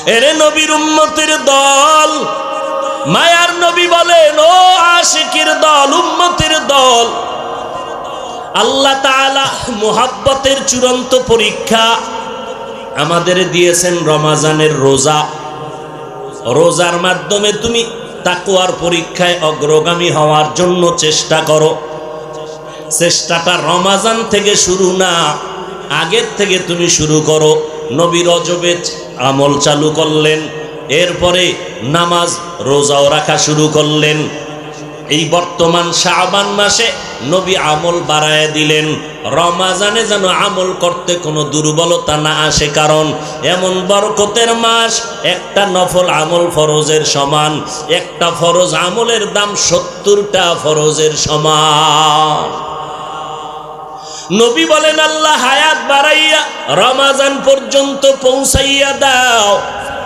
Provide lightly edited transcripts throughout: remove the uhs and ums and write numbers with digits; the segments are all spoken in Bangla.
এরে নবীর উম্মতের দল, মায়ার নবী বলেন, ও আশিকের দল, উম্মতের দল, আল্লাহ তাআলা মুহাব্বতের চূড়ান্ত পরীক্ষা আমাদের দিয়েছেন রমজানের রোজা। রোজার মাধ্যমে তুমি তাকওয়ার পরীক্ষায় অগ্রগামী হওয়ার জন্য চেষ্টা করো। চেষ্টাটা রমজান থেকে শুরু না, আগের থেকে তুমি শুরু করো। নবী রজবে আমল চালু করলেন, এরপরে নামাজ রোজাও রাখা শুরু করলেন। এই বর্তমান শাবান মাসে নবী আমল বাড়ায় দিলেন, রমজানে যেন আমল করতে কোনো দুর্বলতা না আসে। কারণ এমন বরকতের মাস, একটা নফল আমল ফরজের সমান, একটা ফরজ আমলের দাম 70টা ফরজের সমান। নবী বলেন, আল্লাহ হায়াত বাড়াইয়া রমজান পর্যন্ত পৌঁছাইয়া দাও,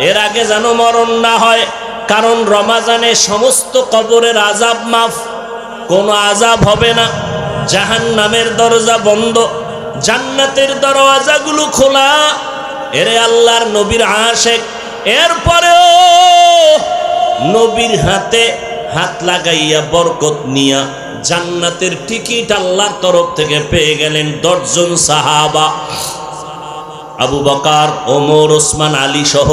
এর আগে যেন মরণ না হয়। কারণ রমজানে সমস্ত কবরের আযাব মাফ, কোনো আযাব হবে না। জাহান্নামের দরজা বন্ধ, জান্নাতের দরওয়াজাগুলো খোলা। এরে আল্লাহর নবীর আশিক, এরপরেও নবীর হাতে হাত লাগাইয়া বরকত নিয়া জান্নাতের টিকিট আল্লাহর তরফ থেকে পেয়ে গেলেন 10 জন সাহাবা। আবু বকর, ওমর, ওসমান, আলী সহ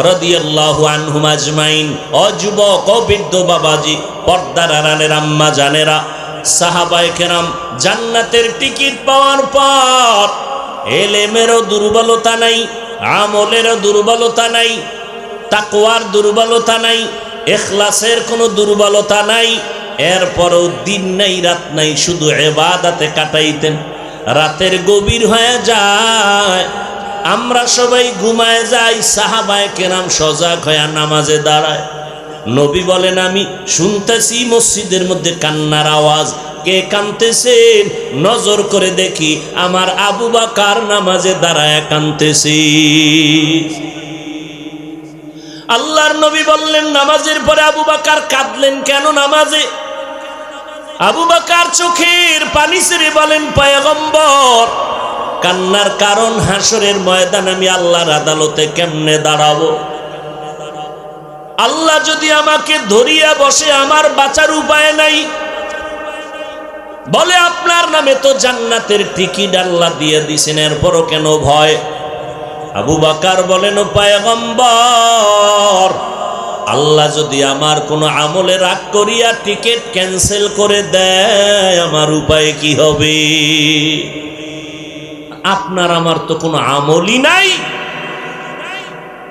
রাদিয়াল্লাহু আনহুম আজমাইন। অযুবক, অবৃদ্ধ বাবাজি, পর্দার আড়ালের আম্মা জানেরা, সাহাবায়ে কেরাম জান্নাতের টিকিট পাওয়ার পর এলেমেরও দুর্বলতা নাই, আমলেরও দুর্বলতা নাই, তাকওয়ার দুর্বলতা নাই, ইখলাসের কোনো দুর্বলতা নাই। এরপরও দিন নাই রাত নাই, শুধু ইবাদতে কাটাইতেন। রাতের গভীর হয়ে যায়, আমরা সবাই ঘুমায় যাই, সাহাবায়ে কেরাম সজাগ হয়ে নামাজে দাঁড়ায়। নবী বলেন, আমি শুনতেছি মসজিদের মধ্যে কান্নার আওয়াজ। কে কাঁদতেছেন? নজর করে দেখি আমার আবু বকর নামাজে দাঁড়ায় কাঁদতেছি। আল্লাহর নবী বললেন, নামাজের পরে আবু বকর কাঁদলেন কেন? নামাজে আবু বকর চোখের পানি ছেড়ে বলেন, পয়গম্বর, কান্নার কারণ হাসরের ময়দান আমি আল্লাহর আদালতে কেমনে দাঁড়াবো? আল্লাহ যদি আমাকে ধরিয়া বসে, আমার বাঁচার উপায় নাই। বলে, আপনার নামে তো জান্নাতের টিকিট আল্লাহ দিয়ে দিছেন, এরপরও কেন ভয়? আবু বকর বলেন, ও পয়গম্বর, আল্লাহ যদি আমার কোনো আমলে রাগ করিয়া টিকিট ক্যান্সেল করে দেয়, আমার উপায় কি হবে? আপনার আমার তো কোনো আমলই নাই।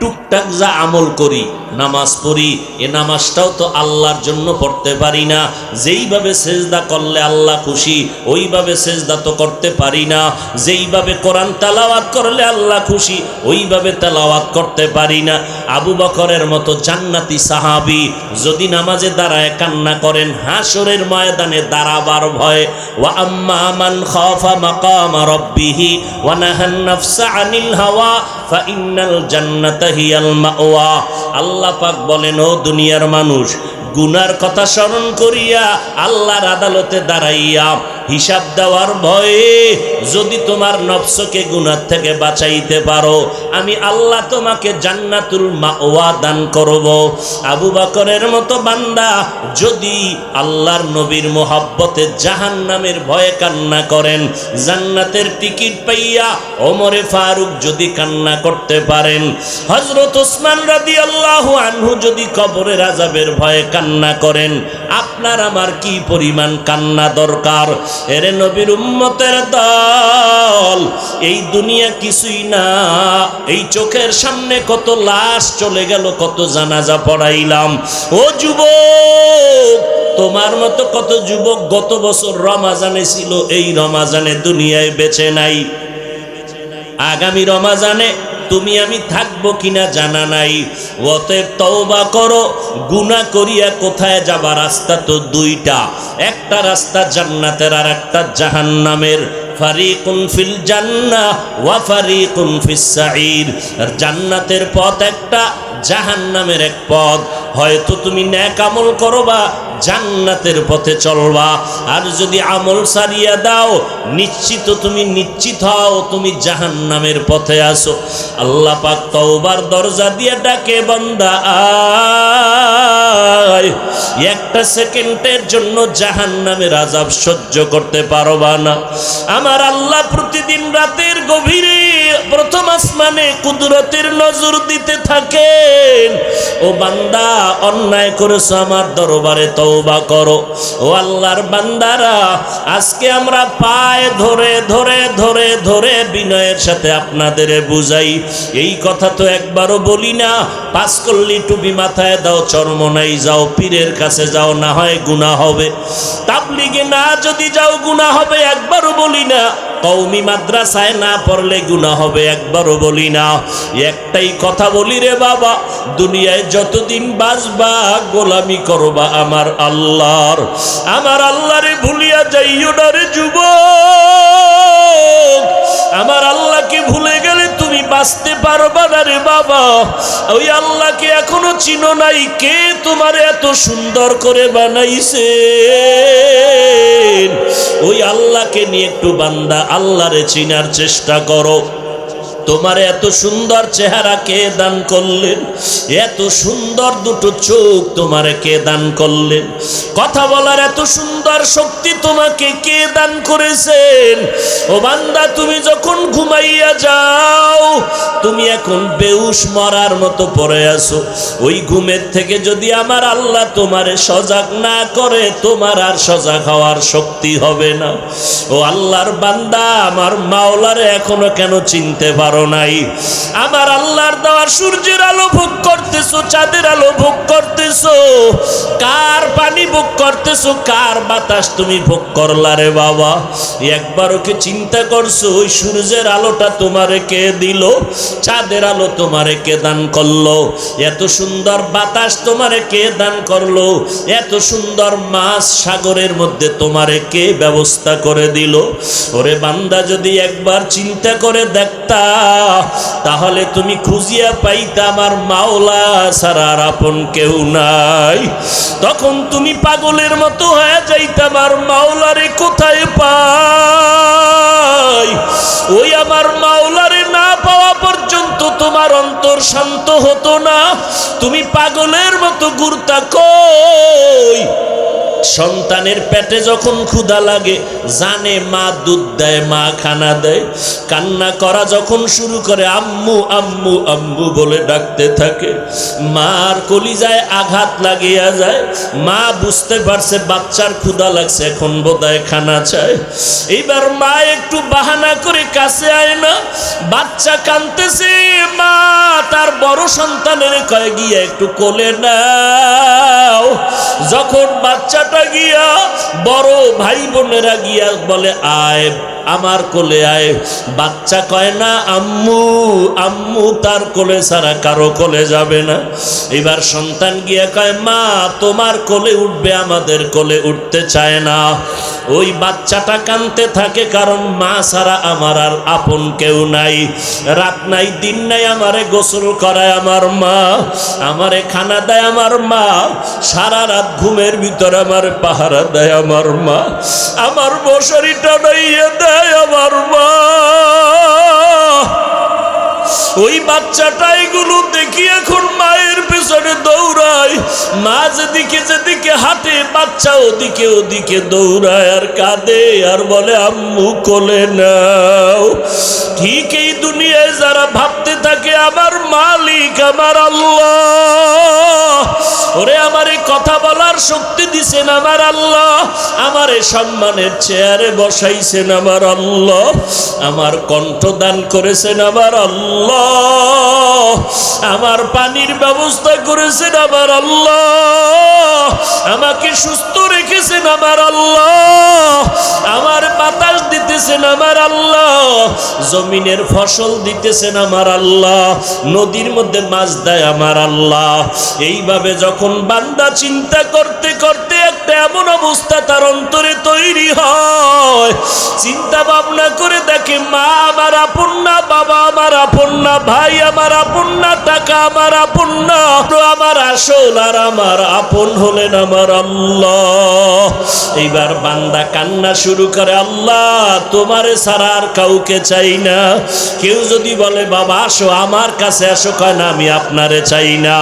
টুকটাক যা আমল করি, নামাজ পড়ি, এ নামাজটাও তো আল্লাহর জন্য পড়তে পারি না। যেইভাবে সেজদা করলে আল্লাহ খুশি, ওইভাবে সেজদা তো করতে পারি না। যেইভাবে কোরআন তেলাওয়াত করলে আল্লাহ খুশি, ওইভাবে তেলাওয়াত করতে পারি না। আবু বকরের মতো জান্নাতি সাহাবী যদি নামাজে দাঁড়ায় কান্না করেন, হাসরের ময়দানে দাঁড়াবার ভয়। ওয়া আম্মা মান খাফা মাকামা রাব্বিহি ওয়া নাহান নাফসা আনিল হাওয়া ফা ইন্নাল জান্নাতা হিয়াল মাওয়া। আল্লাহ পাক বলেন, ও দুনিয়ার মানুষ, গুনার কথা স্মরণ করিয়া আল্লাহর আদালতে দাঁড়াইয়া হিসাব দেওয়ার ভয়ে যদি তোমার নফসকে গুনার থেকে বাঁচাইতে পারো, আমি আল্লাহ তোমাকে জান্নাতুল মাওয়া দান করব। আবু বকরের মতো বান্দা যদি আল্লাহর নবীর মোহাব্বতে জাহান্নামের ভয়ে কান্না করেন, জান্নাতের টিকিট পাইয়া ওমরে ফারুক যদি কান্না করতে পারেন, হযরত ওসমান রাদিয়াল্লাহু আনহু যদি কবরের আযাবের ভয়ে কান্না করেন, আপনার আমার কি পরিমাণ কান্না দরকার? এরে নবীর উম্মতের দল, এই দুনিয়া কিছুই না। এই চোখের সামনে কত লাশ চলে গেল, কত জানাজা পড়াইলাম। ও যুবক, তোমার মতো কত যুবক গত বছর রমাজানে ছিল, এই রমাজানে দুনিয়ায় বেঁচে নাই। আগামী রমাজানে তুমি আমি থাকবো কিনা জানা নাই। অতএব তওবা করো। গুনাহ করিয়া কোথায় যাবা? রাস্তা তো দুইটা, একটা রাস্তা জান্নাতের আর একটা জাহান্নামের। ফারিকুন ফিল জান্নাহ ওয়া ফারিকুন ফিস সাঈর। আর জান্নাতের পথ একটা, জাহান্নামের এক পথ। হয়তো তুমি নেক আমল করবা, জান্নাতের পথে চলবা। আর যদি আমল সারিয়া দাও, নিশ্চিত তুমি নিশ্চিত হও তুমি জাহান্নামের পথে আসো। আল্লাহ পাক তওবার দরজা দিয়ে ডাকে, বান্দা আয়, একটা সেকেন্ডের জন্য জাহান্নামের আযাব সহ্য করতে পারবা না। আমার আল্লাহ প্রতিদিন রাতের গভীরে প্রথম আসমানে কুদরতের নজর দিতে থাকেন, ও বান্দা অন্যায় করেছো, আমার দরবারে তওবা করো। ও আল্লাহর বান্দারা, আজকে আমরা পায়ে ধরে ধরে ধরে ধরে বিনয়ের সাথে আপনাদের বুঝাই, এই কথা তো একবারও বলি না। পাঁচ কল্লি টুপি মাথায় দাও, চরমনাই যাও, পীরের কাছে যাও, না হয় গুনাহ হবে। তাবলিগে না যদি যাও গুনাহ হবে, একবারও বলি না। কওমি মাদ্রাসায় না পড়লে গুনাহ হবে, একবারও বলি না। একটাই কথা বলি রে বাবা, দুনিয়ায় যতদিন বাঁচবা গোলামি করবা আমার আল্লাহর। আমার আল্লাহরে ভুলিয়া যাইও না রে যুবক। আমার আল্লাহকে ভুলে গেলে তুমি বাঁচতে পারবা না রে বাবা। ওই আল্লাহকে এখনো চিনো নাই, কে তোমার এত সুন্দর করে বানাইছে। ওই আল্লাহকে নিয়ে একটু বান্দা আল্লাহরে চিনার চেষ্টা করো। তোমার এত সুন্দর চেহারা কে দান করলেন? এত সুন্দর দুটো চোখ তোমারে কে দান করলেন? কথা বলার এত সুন্দর শক্তি তোমাকে কে দান করেছেন? ও বান্দা, তুমি যখন ঘুমাইয়া যাও, তুমি এখন বেহুশ মরার মতো পড়ে আছো। ওই ঘুমের থেকে যদি আমার আল্লাহ তোমারে সজাগ না করে, তোমার আর সজাগ হওয়ার শক্তি হবে না। ও আল্লাহর বান্দা, আমার মাওলারে এখনো কেন চিনতে পারো নাই? আমার আল্লাহর দেওয়া সূর্যের আলো ভোগ করতেছো, চাঁদের আলো ভোগ করতেছো, কার পানি ভোগ করতেছো, কার বাতাস তুমি ভোগ করলা রে বাবা? একবারও কি চিন্তা করছো ওই সূর্যের আলোটা তোমারে কে দিল? চাঁদের আলো তোমারে কে দান করলো? এত সুন্দর বাতাস তোমারে কে দান করলো? এত সুন্দর মাছ সাগরের মধ্যে তোমারে কে ব্যবস্থা করে দিল? ওরে বান্দা, যদি একবার চিন্তা করে দেখতা, তাহলে তুমি খুঁজিয়া পাইতা আমার মাওলা ছাড়া আর আপন কেউ নাই। তখন তুমি পাগলের মতো হয়ে যাইতা, আমার মাওলারে কোথায় পাই? ওই আমার মাওলারে না পাওয়া পর্যন্ত তোমার অন্তর শান্ত হতো না, তুমি পাগলের মতো ঘুরতা। কই সন্তানের পেটে যখন ক্ষুধা লাগে, জানে মা দুধ দেয়, মা খানা দেয়, কান্না করা যখন শুরু করে, আম্মু আম্মু আম্মু বলে ডাকতে থাকে, মার কলিজায় আঘাত লাগিয়া যায়। মা বুঝতে পারছে বাচ্চার ক্ষুধা লাগছে, এখন বোধহয় খানা চায়। এইবার মা একটু বাহানা করে কাছে আয় না, বাচ্চা কাঁদতেছে, মা তার বড় সন্তানের কয়ে গিয়ে একটু কোলে নাও। যখন বাচ্চাটা গিয়া বড় ভাই বোনেরা গিয়া বলে, আয় আমার কোলে আয়, বাচ্চা কয় না আম্মু আম্মু, তার কোলে ছাড়া কারো কোলে যাবে না। এবার সন্তান গিয়া কয়, মা তোমার কোলে উঠবে, আমাদের কোলে উঠতে চায় না। ওই বাচ্চাটা কাঁদতে থাকে, কারণ মা ছাড়া আমার আর আপন কেউ নাই। রাত নাই দিন নাই আমারে গোসল করায় আমার মা, আমারে খানা দেয় আমার মা, সারা রাত ঘুমের ভিতরে আমার পাহারা দেয় আমার মা, আমার মশারিটা নাইয়ে দেয় আমার মা। ওই বাচ্চাটা এগুলো দেখি এখন মায়ের পেছনে দৌড়ায়। মা যেদিকে যেদিকে হাঁটে, বাচ্চা ওদিকে ওদিকে দৌড়ায় আর কাঁদে আর বলে, আম্মু কোলে নাও। ঠিক এই দুনিয়ায় যারা ভাবতে থাকে আমার মালিক আমার আল্লাহ, ওরে আমারে কথা বলার শক্তি দিছেন আমার আল্লাহ, আমারে সম্মানের চেয়ারে বসাইছেন আমার আল্লাহ, আমার কণ্ঠ দান করেছেন আমার আল্লাহ, আমার পানির ব্যবস্থা করেছেন আমার আল্লাহ, আমাকে সুস্থ রেখেছেন আমার আল্লাহ, আমার বাতাস দিতেছেন আমার আল্লাহ, জমিনের ফসল দিতেছেন আমার আল্লাহ, নদীর মধ্যে মাছ দেয় আমার আল্লাহ। এইভাবে যখন বান্দা চিন্তা করতে করতে একটা এমন অবস্থা তার অন্তরে তৈরি হয়, চিন্তা ভাবনা করে দেখে মা আমার আপন না, বাবা আমার আপন না, ভাই আমার আপন না, টাকা আমার আপন না, আমার আসল আর আমার আপন হলেন আমার আল্লাহ। এইবার বান্দা কান্না শুরু করে, আল্লাহ তোমারে ছাড়া আর কাউকে চাই না। কেউ যদি বলে বাবা আসো আমার কাছে আসো, কয় না আমি আপনারে চাই না।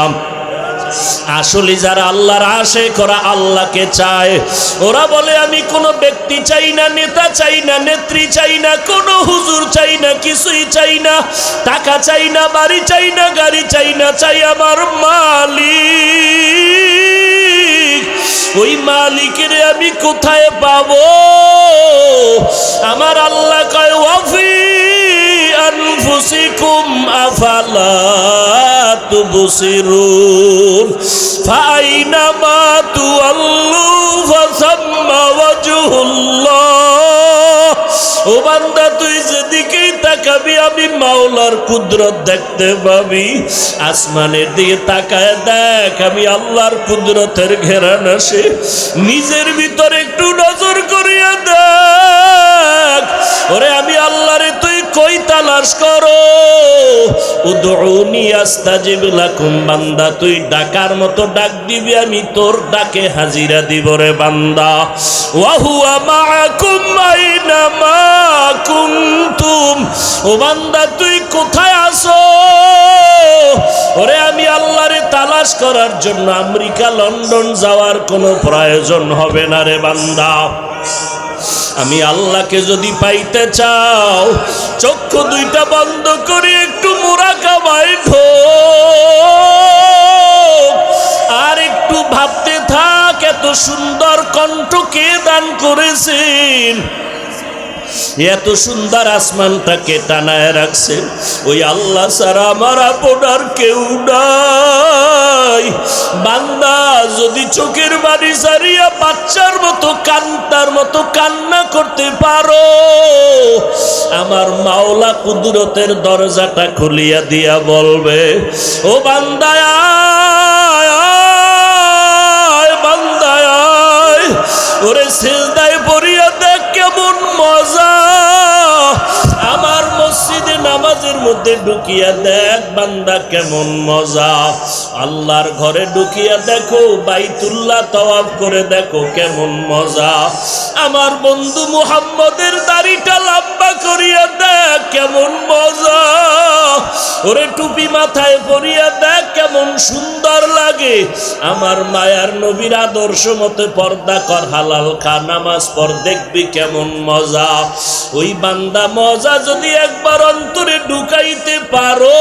আসলে যারা আল্লাহর আশে করা আল্লাহকে চায়, ওরা বলে আমি কোনো ব্যক্তি চাই না, নেতা চাই না, নেত্রী চাই না, কোনো হুজুর চাই না, কিছুই চাই না, টাকা চাই না, বাড়ি চাই না, গাড়ি চাই না, চাই আমার মালিক। ওই মালিকের আমি কোথায় পাবো? আমার আল্লাহ কয় ওয়াফি আনফুসিকুম আফালা তুবসিরুন ফাইনামা তুআল্লু ফাসাম্মা ওয়াজহুল্লাহ। ও বান্দা তুই যেদিকেই তাকাবি আমি মাওলার কুদরত দেখতে পাবি। আসমানের দিকে তাকায় দেখ, আমি আল্লাহর কুদরতের ঘেরান আসে। নিজের ভিতরে একটু নজর করিয়া দেখ, ওরে আমি আল্লাহরে তুই কই তালাশ করো। উদউনি আস্তাজিব লাকুম, বান্দা তুই ডাকার মতো ডাক দিবি, আমি তোর ডাকে হাজিরা দিব রে বান্দা। ওয়া হুয়া মাআকুম আইনামা কুনতুম, ও বান্দা তুই কোথায় আছো? ওরে আমি আল্লাহরে তালাশ করার জন্য আমেরিকা লন্ডন যাওয়ার কোনো প্রয়োজন হবে না রে বান্দা। আমি আল্লাহকে যদি পাইতে চাও, চক্ষু দুইটা বন্ধ করে একটু মুরাকাবায় ঢোক, আর একটু ভাবতে থাক এত সুন্দর কণ্ঠ কে দান করেছেন, এত সুন্দর আসমানটাকে টানায় রাখছে। ওই আল্লাহ ছাড়া আমার আপনার কেউ নাই। বান্দা যদি চোখের বাড়ি সারিয়া বাচ্চার মতো কান্তার মতো কান্না করতে পারো, আমার মাওলা কুদরতের দরজাটা খুলিয়া দিয়া বলবে, ও বান্দা আয়, বান্দা আয়, ওরে সিজদায় পড়িয়া দেখ কেমন মজা। আমার মসজিদে নামাজের মধ্যে ঢুকিয়া দেখ বান্দা কেমন মজা। আল্লাহর ঘরে ঢুকিয়া দেখো, বাইতুল্লাহ তাওয়াফ করে দেখো কেমন মজা। আমার বন্ধু মুহাম্মদের দাড়িটা লম্বা করিয়া দেখ কেমন মজা। ওরে টুপি মাথায় পরিয়া দেখ কেমন সুন্দর লাগে। আমার মায়ার নবীর আদর্শ মতে পর্দা কর, হালাল খা, নামাজ পড়, দেখবি কেমন মজা। ওই বান্দা মজা যদি একবার অন্তরে ঢুকাইতে পারো,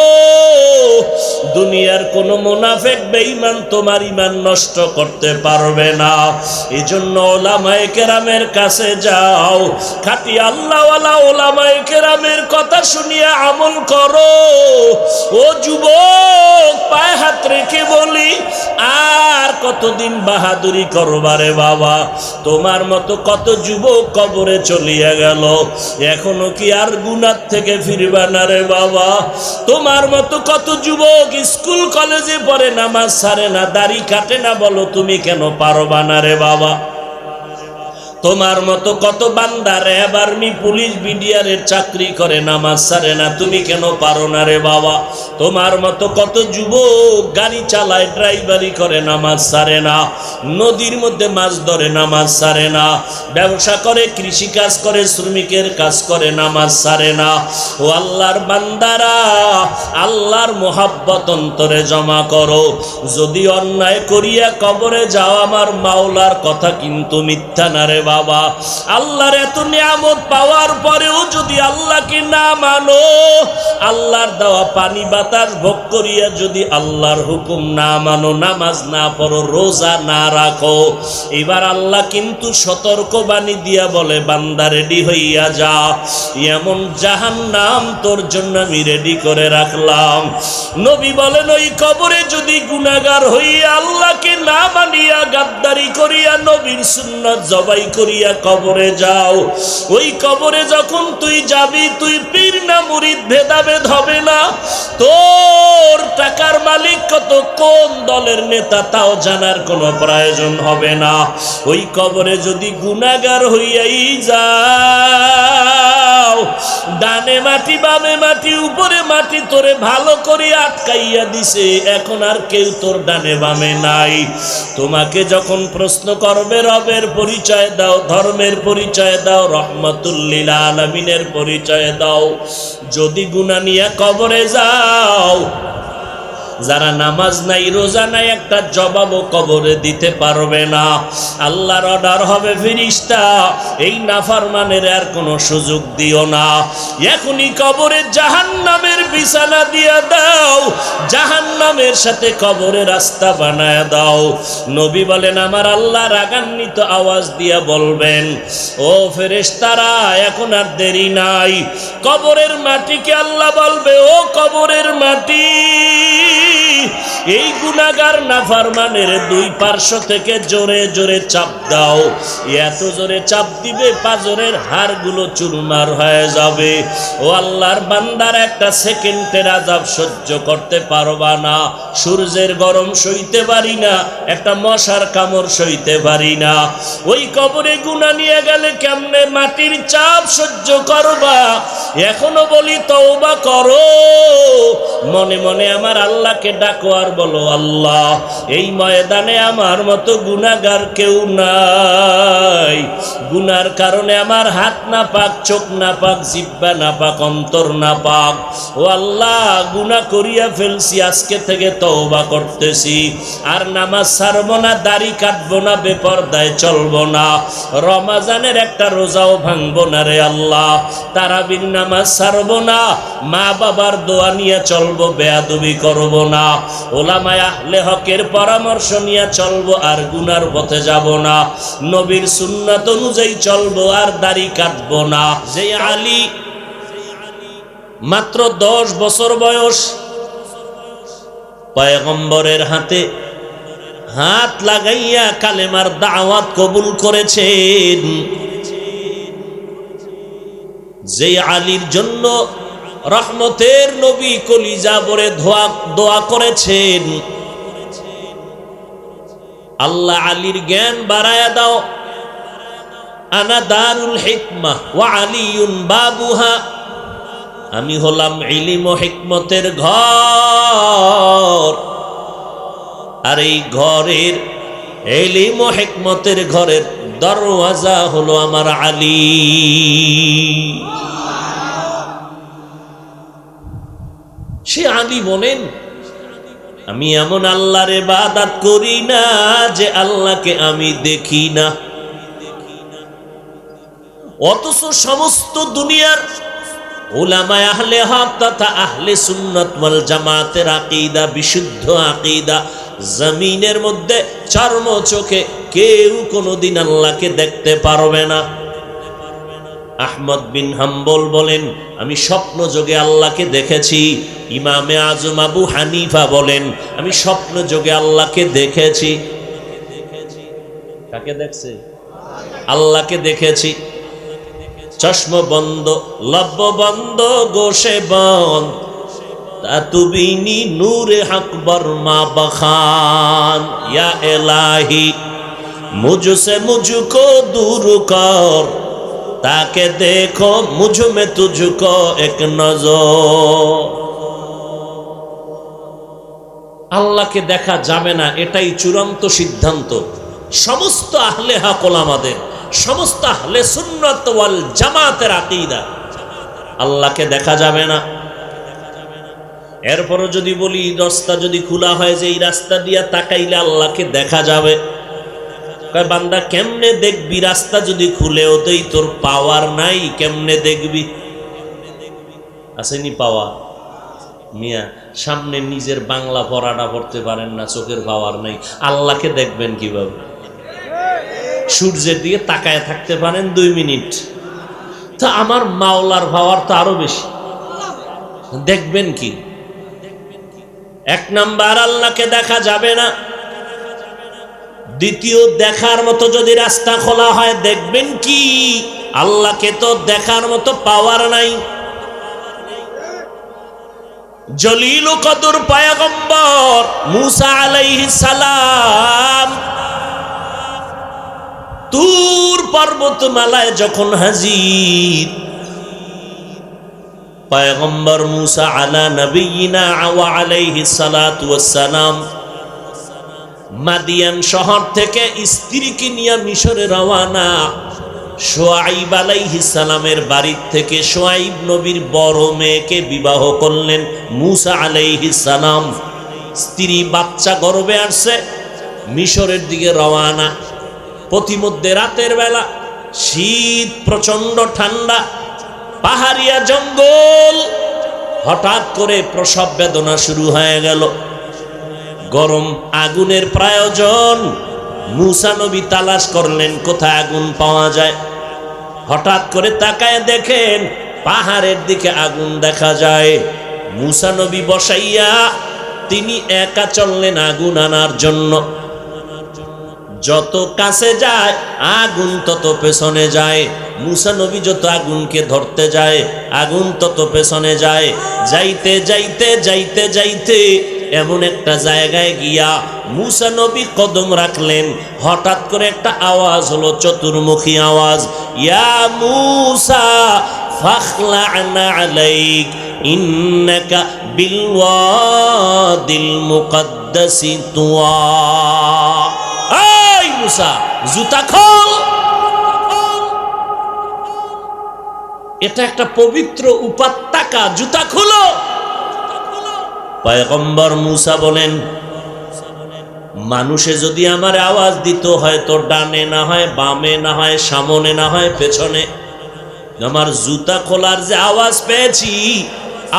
দুনিয়ার কোন মুনাফিক বেঈমান তোমার ঈমান নষ্ট করতে পারবে না। এজন্য ওলামায়ে কেরামের কাছে যাও, খাঁটি আল্লাহওয়ালা ওলামায়ে কেরামের কথা শুনিয়া আমল করো। ও যুবক, পায়ে হাত রেখে বলি, আর কতদিন বাহাদুরি করবারে বাবা? তোমার মতো কত যুবক কবরে চলিয়া গেল, এখনো কি আর গুনাহ থেকে ফিরবা না রে বাবা? তোমার মতো কত যুবক স্কুল কলেজে পড়ে, নামাজ ছাড়ে না, দাড়ি কাটে না, বলো তুমি কেন পারবা না রে বাবা? তোমার মতো কত বান্দা র্যাব, আর্মি, পুলিশ, বিডিআরের চাকরি করে, নামাজ ছাড়ে না, তুমি কেন পারো না রে বাবা? তোমার মতো কত যুবক গাড়ি চালায়, ড্রাইভারি করে, নামাজ ছাড়ে না, নদীর মধ্যে মাছ ধরে, নামাজ ছাড়ে না, ব্যবসা করে, কৃষি কাজ করে, শ্রমিকের কাজ করে, নামাজ ছাড়ে না। ও আল্লাহর বান্দারা, আল্লাহর মোহাব্বত অন্তরে জমা করো। যদি অন্যায় করিয়া কবরে যাও, আমার মাওলার কথা কিন্তু মিথ্যা না রে বাবা। আল্লাহর এত নিয়ামত পাওয়ার পরেও যদি আল্লাহকে না মানো, আল্লাহর দেওয়া পানি বাতাস ভোগ করিয়া যদি আল্লাহর হুকুম না মানো, নামাজ না পড়ো, রোজা না রাখো, এবার আল্লাহ কিন্তু সতর্কবাণী দিয়া বলে, বান্দা রেডি হইয়া যা, এমন জাহান্নাম তোর জন্য আমি রেডি করে রাখলাম। নবী বলেন, ওই কবরে যদি গুনাহগার হইয়া আল্লাহকে না মানিয়া গাদ্দারি করিয়া নবীর সুন্নাত জবাই করিয়া কবরে যাও, ওই কবরে যখন তুই যাবি, তুই পীর না মুরিদ ভেদাভেদ হবে না। তোর টাকার মালিক কত, কোন দলের নেতা তাও জানার কোনো প্রয়োজন হবে না। ওই কবরে যদি গুনাহগার হইয়াই যাও, ডানে মাটি বামে মাটি উপরে মাটি তোরে ভালো করে আটকাইয়া দিছে, এখন আর কেউ তোর ডানে বামে নাই। তোমাকে যখন প্রশ্ন করবে রবের পরিচয় দাও, ধর্মের পরিচয় দাও, রহমাতুল লিল আলামিনের পরিচয় দাও। যদি গুনাহ নিয়ে কবরে যাও, যারা নামাজ নাই রোজা নাই একটা জবাবও কবরে দিতে পারবে না। আল্লাহর অর্ডার হবে, ফেরেশতা এই নাফরমানের আর কোনো সুযোগ দিও না, এখনই কবরে জাহান্নামের বিছানা দিয়ে দাও, জাহান্নামের সাথে কবরে রাস্তা বানায় দাও। নবী বলেন আমার আল্লাহ রাগান্বিত আওয়াজ দিয়া বলবেন, ও ফেরেশতারা এখন আর দেরি নাই। কবরের মাটিকে আল্লাহ বলবে, ও কবরের মাটি, এই গুনাহগার নাফরমানের দুই পার্শ্ব থেকে জোরে জোরে চাপ দাও। এত জোরে চাপ দিবে পাজরের হাড়গুলো চুরমার হয়ে যাবে। ও আল্লাহর বান্দার একটা সেকেন্ডের আযাব সহ্য করতে পারবা না, সূর্যের গরম সইতে পারি না, একটা মশার কামড় সইতে পারি না। ওই কবরে গুনাহ নিয়ে গেলে কেমনে মাটির চাপ সহ্য করবা? এখনো বলি তওবা করো, মনে মনে আমার আল্লাহকে ডাকো আর বলো, আল্লাহ এই ময়দানে আমার মতো গুনাহগার কেউ নাই। গুনার কারণে আমার হাত না পাক, চোখ না পাক, জিহ্বা না পাক, অন্তর না পাক। ও আল্লাহ গুনাহ করিয়া ফেলছি, আজকে থেকে তওবা করতেছি। আর নামাজ ছাড়বো না, দাড়ি কাটবো না, বেপরদায় চলবো না, রমজানের একটা রোজাও ভাঙবো না রে আল্লাহ। তারাবির নামাজ ছাড়বো না, মা বাবার দোয়া নিয়ে চলবো, বেয়াদবি করবো না, ওলামায়ে আহলে হকের পরামর্শ নিয়ে চলবো, আর গুনার পথে যাব না, নবীর সুন্নাত অনুযায়ী চলবো, আর দাড়ি কাটবো না। যে আলী মাত্র 10 বছর বয়স, পয়গম্বরের হাতে হাত লাগাইয়া কালেমার দাওয়াত কবুল করেছেন, যে আলীর জন্য রহমতের নবী কলিজা ভরে দোয়া করেছেন, আল্লাহ আলীর জ্ঞান বাড়ায়া দাও। আনা দারুল হিকমাহ ওয়া আলিয়ুন বাবুহা, আমি হলাম ইলম ও হিকমতের ঘর, আর এই ঘরের ইলম ও হিকমতের ঘরের দরওয়াজা হলো আমার আলী। সে আলী বলেন, আমি এমন আল্লাহর ইবাদত করি না যে আল্লাহকে আমি দেখি না, অথচ সমস্ত দুনিয়ার উলামায়ে আহলে হক তথা আহলে সুন্নাত ওয়াল জামাতের আকীদা, বিশুদ্ধ আকীদা, জমিনের মধ্যে চর্ম চোখে কেউ কোনোদিন আল্লাহকে দেখতে পারবে না। আহমদ বিন হাম্বল বলেন, আমি স্বপ্ন যোগে আল্লাহকে দেখেছি। ইমামে আজম আবু হানিফা বলেন, আমি স্বপ্ন যোগে আল্লাহকে দেখেছি। কাকে দেখছে? আল্লাহকে দেখেছি। চশম বন্ধ, লব্ব বন্ধ, গোশে বন্ধ, তাতুবিনি নূরে আকবর মা বখান, ইয়া ইলাহি মুঝসে মুঝকো দূর কর, তাকে দেখো মুঝ মে তুঝকো এক নজর। আল্লাহকে দেখা যাবে না, এটাই চূড়ান্ত সিদ্ধান্ত সমস্ত আহলে হক ওলামাদের, সমস্ত আহলে সুন্নাত ওয়াল জামাতের আকীদা। আল্লাহকে দেখা যাবে না। এরপরও যদি বলি রাস্তা যদি খোলা হয় যে এই রাস্তা দিয়া তাকাইলে আল্লাহকে দেখা যাবে, কয় বান্দা কেমনে দেখবি? রাস্তা যদি খুলে ওতেই তোর পাওয়ার নাই, কেমনে দেখবি? আসেনি পাওয়ার? মিয়া সামনে নিজের বাংলা পড়াটা পড়তে পারেন না, চোখের পাওয়ার নাই, আল্লাহকে দেখবেন কিভাবে? সূর্যের দিকে তাকায় থাকতে পারেন 2 মিনিট, তা আমার মাওলার পাওয়ার তো আরো বেশি, দেখবেন কি? 1 নাম্বার আল্লাহকে দেখা যাবে না। দ্বিতীয়, দেখার মতো যদি রাস্তা খোলা হয় দেখবেন কি? আল্লাহকে তো দেখার মতো পাওয়ার নাই। জলিল কদর পয়গম্বর মুসা আলাইহিস সালাম তুর পর্বতমালায় যখন হাজির, পয়গম্বর মুসা আলা নবিয়িনা ওয়া আলাইহিস সালাতু ওয়াস সালাম মাদিয়ান শহর থেকে স্ত্রীকে নিয়ে মিশরে রওয়ানা। শুআইব আলাইহিস সালামের বাড়ি থেকে শুআইব নবীর বড় মেয়েকে বিবাহ করলেন মুসা আলাইহিস সালাম। স্ত্রী বাচ্চা গর্ভে আসছে, মিশরের দিকে রওয়ানা। পথিমধ্যে রাতের বেলা, শীত, প্রচন্ড ঠান্ডা, পাহাড়িয়া জঙ্গল, হঠাৎ করে প্রসব বেদনা শুরু হয়ে গেল। গরম আগুনের প্রয়োজন। মুসা নবী তালাশ করলেন কোথায় আগুন পাওয়া যায়। হঠাৎ করে তাকায় দেখেন পাহাড়ের দিকে আগুন দেখা যায়। মুসা নবী বসাইয়া তিনি একা চললেন আগুন আনার জন্য। যত কাছে যায় আগুন তত পেছনে যায়। মুসা নবী যত আগুনকে ধরতে যায় আগুন তত পেছনে যায়। যাইতে যাইতে যাইতে যাইতে এমন একটা জায়গায় গিয়া মুসা নবী কদম রাখলেন। হঠাৎ করে একটা আওয়াজ হলো, চতুর্মুখী আওয়াজ, ইয়া মুসা ফাখলা'না আলাইক ইন্নাকা বিল ওয়াদিল মুকদ্দাসি তুয়া। এই মুসা, জুতা খোল। এটা একটা পবিত্র উপত্যকা, জুতা খুলো। পয়গম্বর মুসা বলেন, মানুষে যদি আমার আওয়াজ দিত, হয়তো ডানে না হয় বামে, না হয় সামনে, না হয় পেছনে, আমার জুতা খোলার যে আওয়াজ পেয়েছি,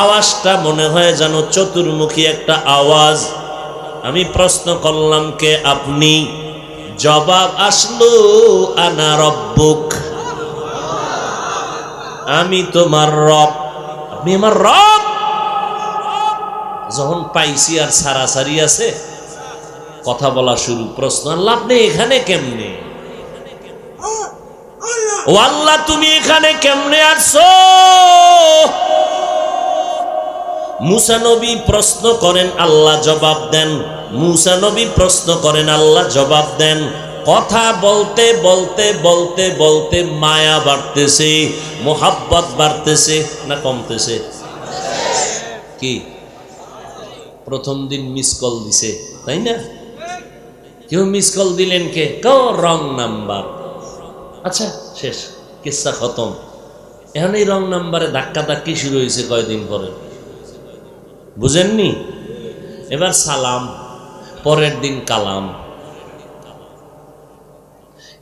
আওয়াজটা মনে হয় যেন চতুর্মুখী একটা আওয়াজ। আমি প্রশ্ন করলাম, কে আপনি? জবাব আসলো, আনা রব্বুক, আমি তোমার রব। আপনি আমার রব? যখন পাইছি আর সারাসারি আছে, কথা বলা শুরু। প্রশ্ন, আল্লাহ আপনি এখানে কেমনে? ও আল্লাহ তুমি এখানে কেমনে আসছো? মুসা নবী প্রশ্ন করেন, আল্লাহ জবাব দেন। মুসা নবী প্রশ্ন করেন, আল্লাহ জবাব দেন। কথা বলতে বলতে বলতে বলতে মায়া বাড়তেছে, মোহাব্বত বাড়তেছে না কমতেছে? কি প্রথম দিন মিস কল দিছে, তাই না? কেউ মিস কল দিলেন, কে? কেউ রং নাম্বার। আচ্ছা, শেষ, কিস্সা খতম। এখন এই রং নাম্বারে ধাক্কা ধাক্কি শুরু হয়েছে কয়দিন পরে, বুঝেননি? এবার সালাম, পরের দিন কালাম।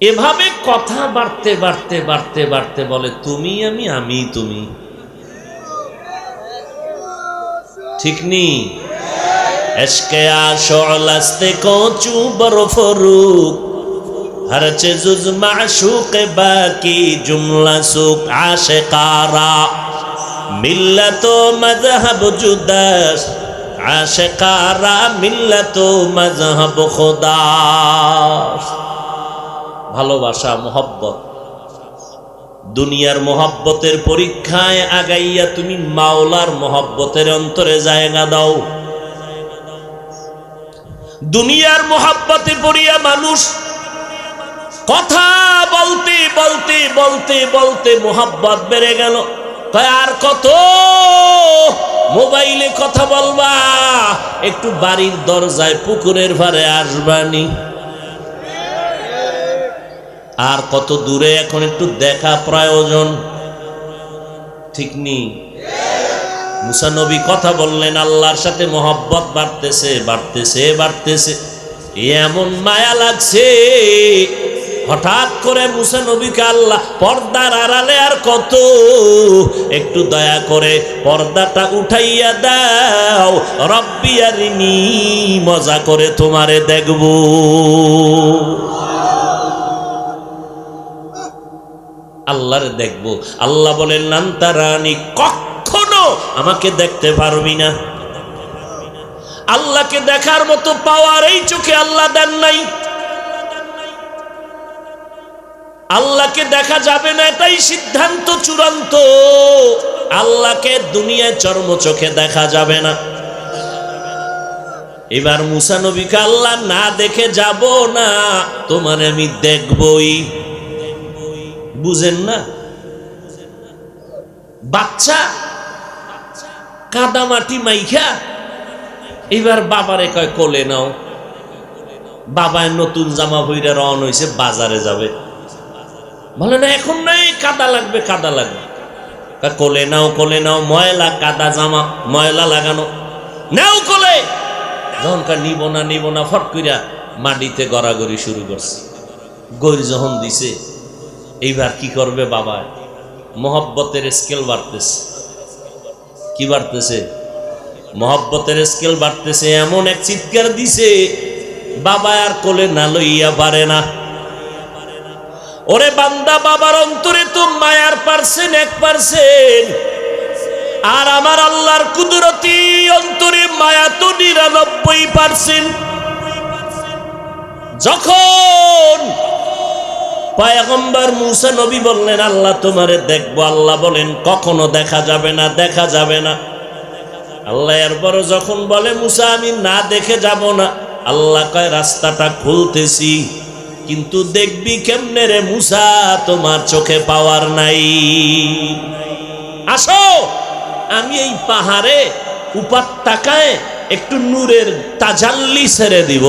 এভাবে কথা বাড়তে বাড়তে বাড়তে বাড়তে বলে তুমি আমি, আমি তুমি। ঠিক নি? এশকে আশল আস্তে কোচু বরফরুক हर चीज़ माशूक बाकी जुमला सुख आशिकारा मिल्लतो मजहब जुदास आशिकारा मिल्लतो मजहब खुदास। ভালোবাসা, মোহব্বত, দুনিয়ার মোহব্বতের পরীক্ষায় আগাইয়া তুমি মাওলার মোহব্বতের অন্তরে জায়গা দাও। দুনিয়ার মোহব্বতে পড়িয়া মানুষ কথা বলতে বলতে বলতে বলতে মোহাব্বত বেড়ে গেল। আর কত মোবাইলে কথা বলবা, একটু বাড়ির দরজায় পুকুরের ধারে আসবানি। আর কত দূরে এখন একটু দেখা প্রয়োজন, ঠিক নি? মুসা নবী কথা বললেন, আল্লাহর সাথে মোহাব্বত বাড়তেছে বাড়তেছে বাড়তেছে, এমন মায়া লাগছে। হঠাৎ করে মুসা নবীকে আল্লাহ পর্দার আড়ালে, আর কত, একটু দয়া করে পর্দাটা উঠাইয়া দাও, রব্বি আরিনি, মজা করে তোমারে দেখব। আল্লাহরে দেখব। আল্লাহ বলেন, নান্তারানি, কখনো আমাকে দেখতে পারবি না। আল্লাহকে দেখার মতো পাওয়ার এই চোখে আল্লাহ দেন নাই। আল্লাহকে দেখা যাবে না, এটাই সিদ্ধান্ত চূড়ান্ত। আল্লাহকে দুনিয়ায় চর্মচোখে দেখা যাবে না। এবার মুসা নবীকে আল্লাহ না দেখে যাব না, তোমার আমি দেখবই। বুঝেন না? বাচ্চা কাদা মাটি মাইখা এবার বাবারে কয় কোলে নাও। বাবায় নতুন জামা পইরা রওনা হইছে, বাজারে যাবে। বলে না এখন নাই, কাদা লাগবে, কাদা লাগবে। কোলে নাও, কোলে নাও। ময়লা কাদা জামা, ময়লা লাগানো, নাও কোলে। যখনকার নিব না নিব না, ফট কইরা মাটিতে গড়াগড়ি শুরু করছে। গড়ি যখন দিছে, এইবার কি করবে বাবা? মহব্বতের স্কেল বাড়তেছে। কি বাড়তেছে? মহব্বতের স্কেল বাড়তেছে। এমন এক চিৎকার দিছে, বাবা আর কোলে না লইয়া পারে না। ওরে বান্দা, বাবার অন্তরে তো মায়ার পার্সেন্ট 1%, আর আমার আল্লাহর কুদরতি অন্তরে মায়া তো 99%। যখন পয়গম্বর মুসা নবী বললেন আল্লাহ তোমারে দেখবো, আল্লাহ বলেন কখনো দেখা যাবে না, দেখা যাবে না। আল্লাহ এরপর যখন বলে মুসা আমি না দেখে যাব না, আল্লাহ কয় রাস্তাটা খুলতেছি, কিন্তু দেখবি কেমনে রে মুসা, তোমার চোখে পাওয়ার নাই। আসো, আমি এই পাহাড়ে উপত্যকায় একটু নূরের তাজাল্লি ছেড়ে দিব।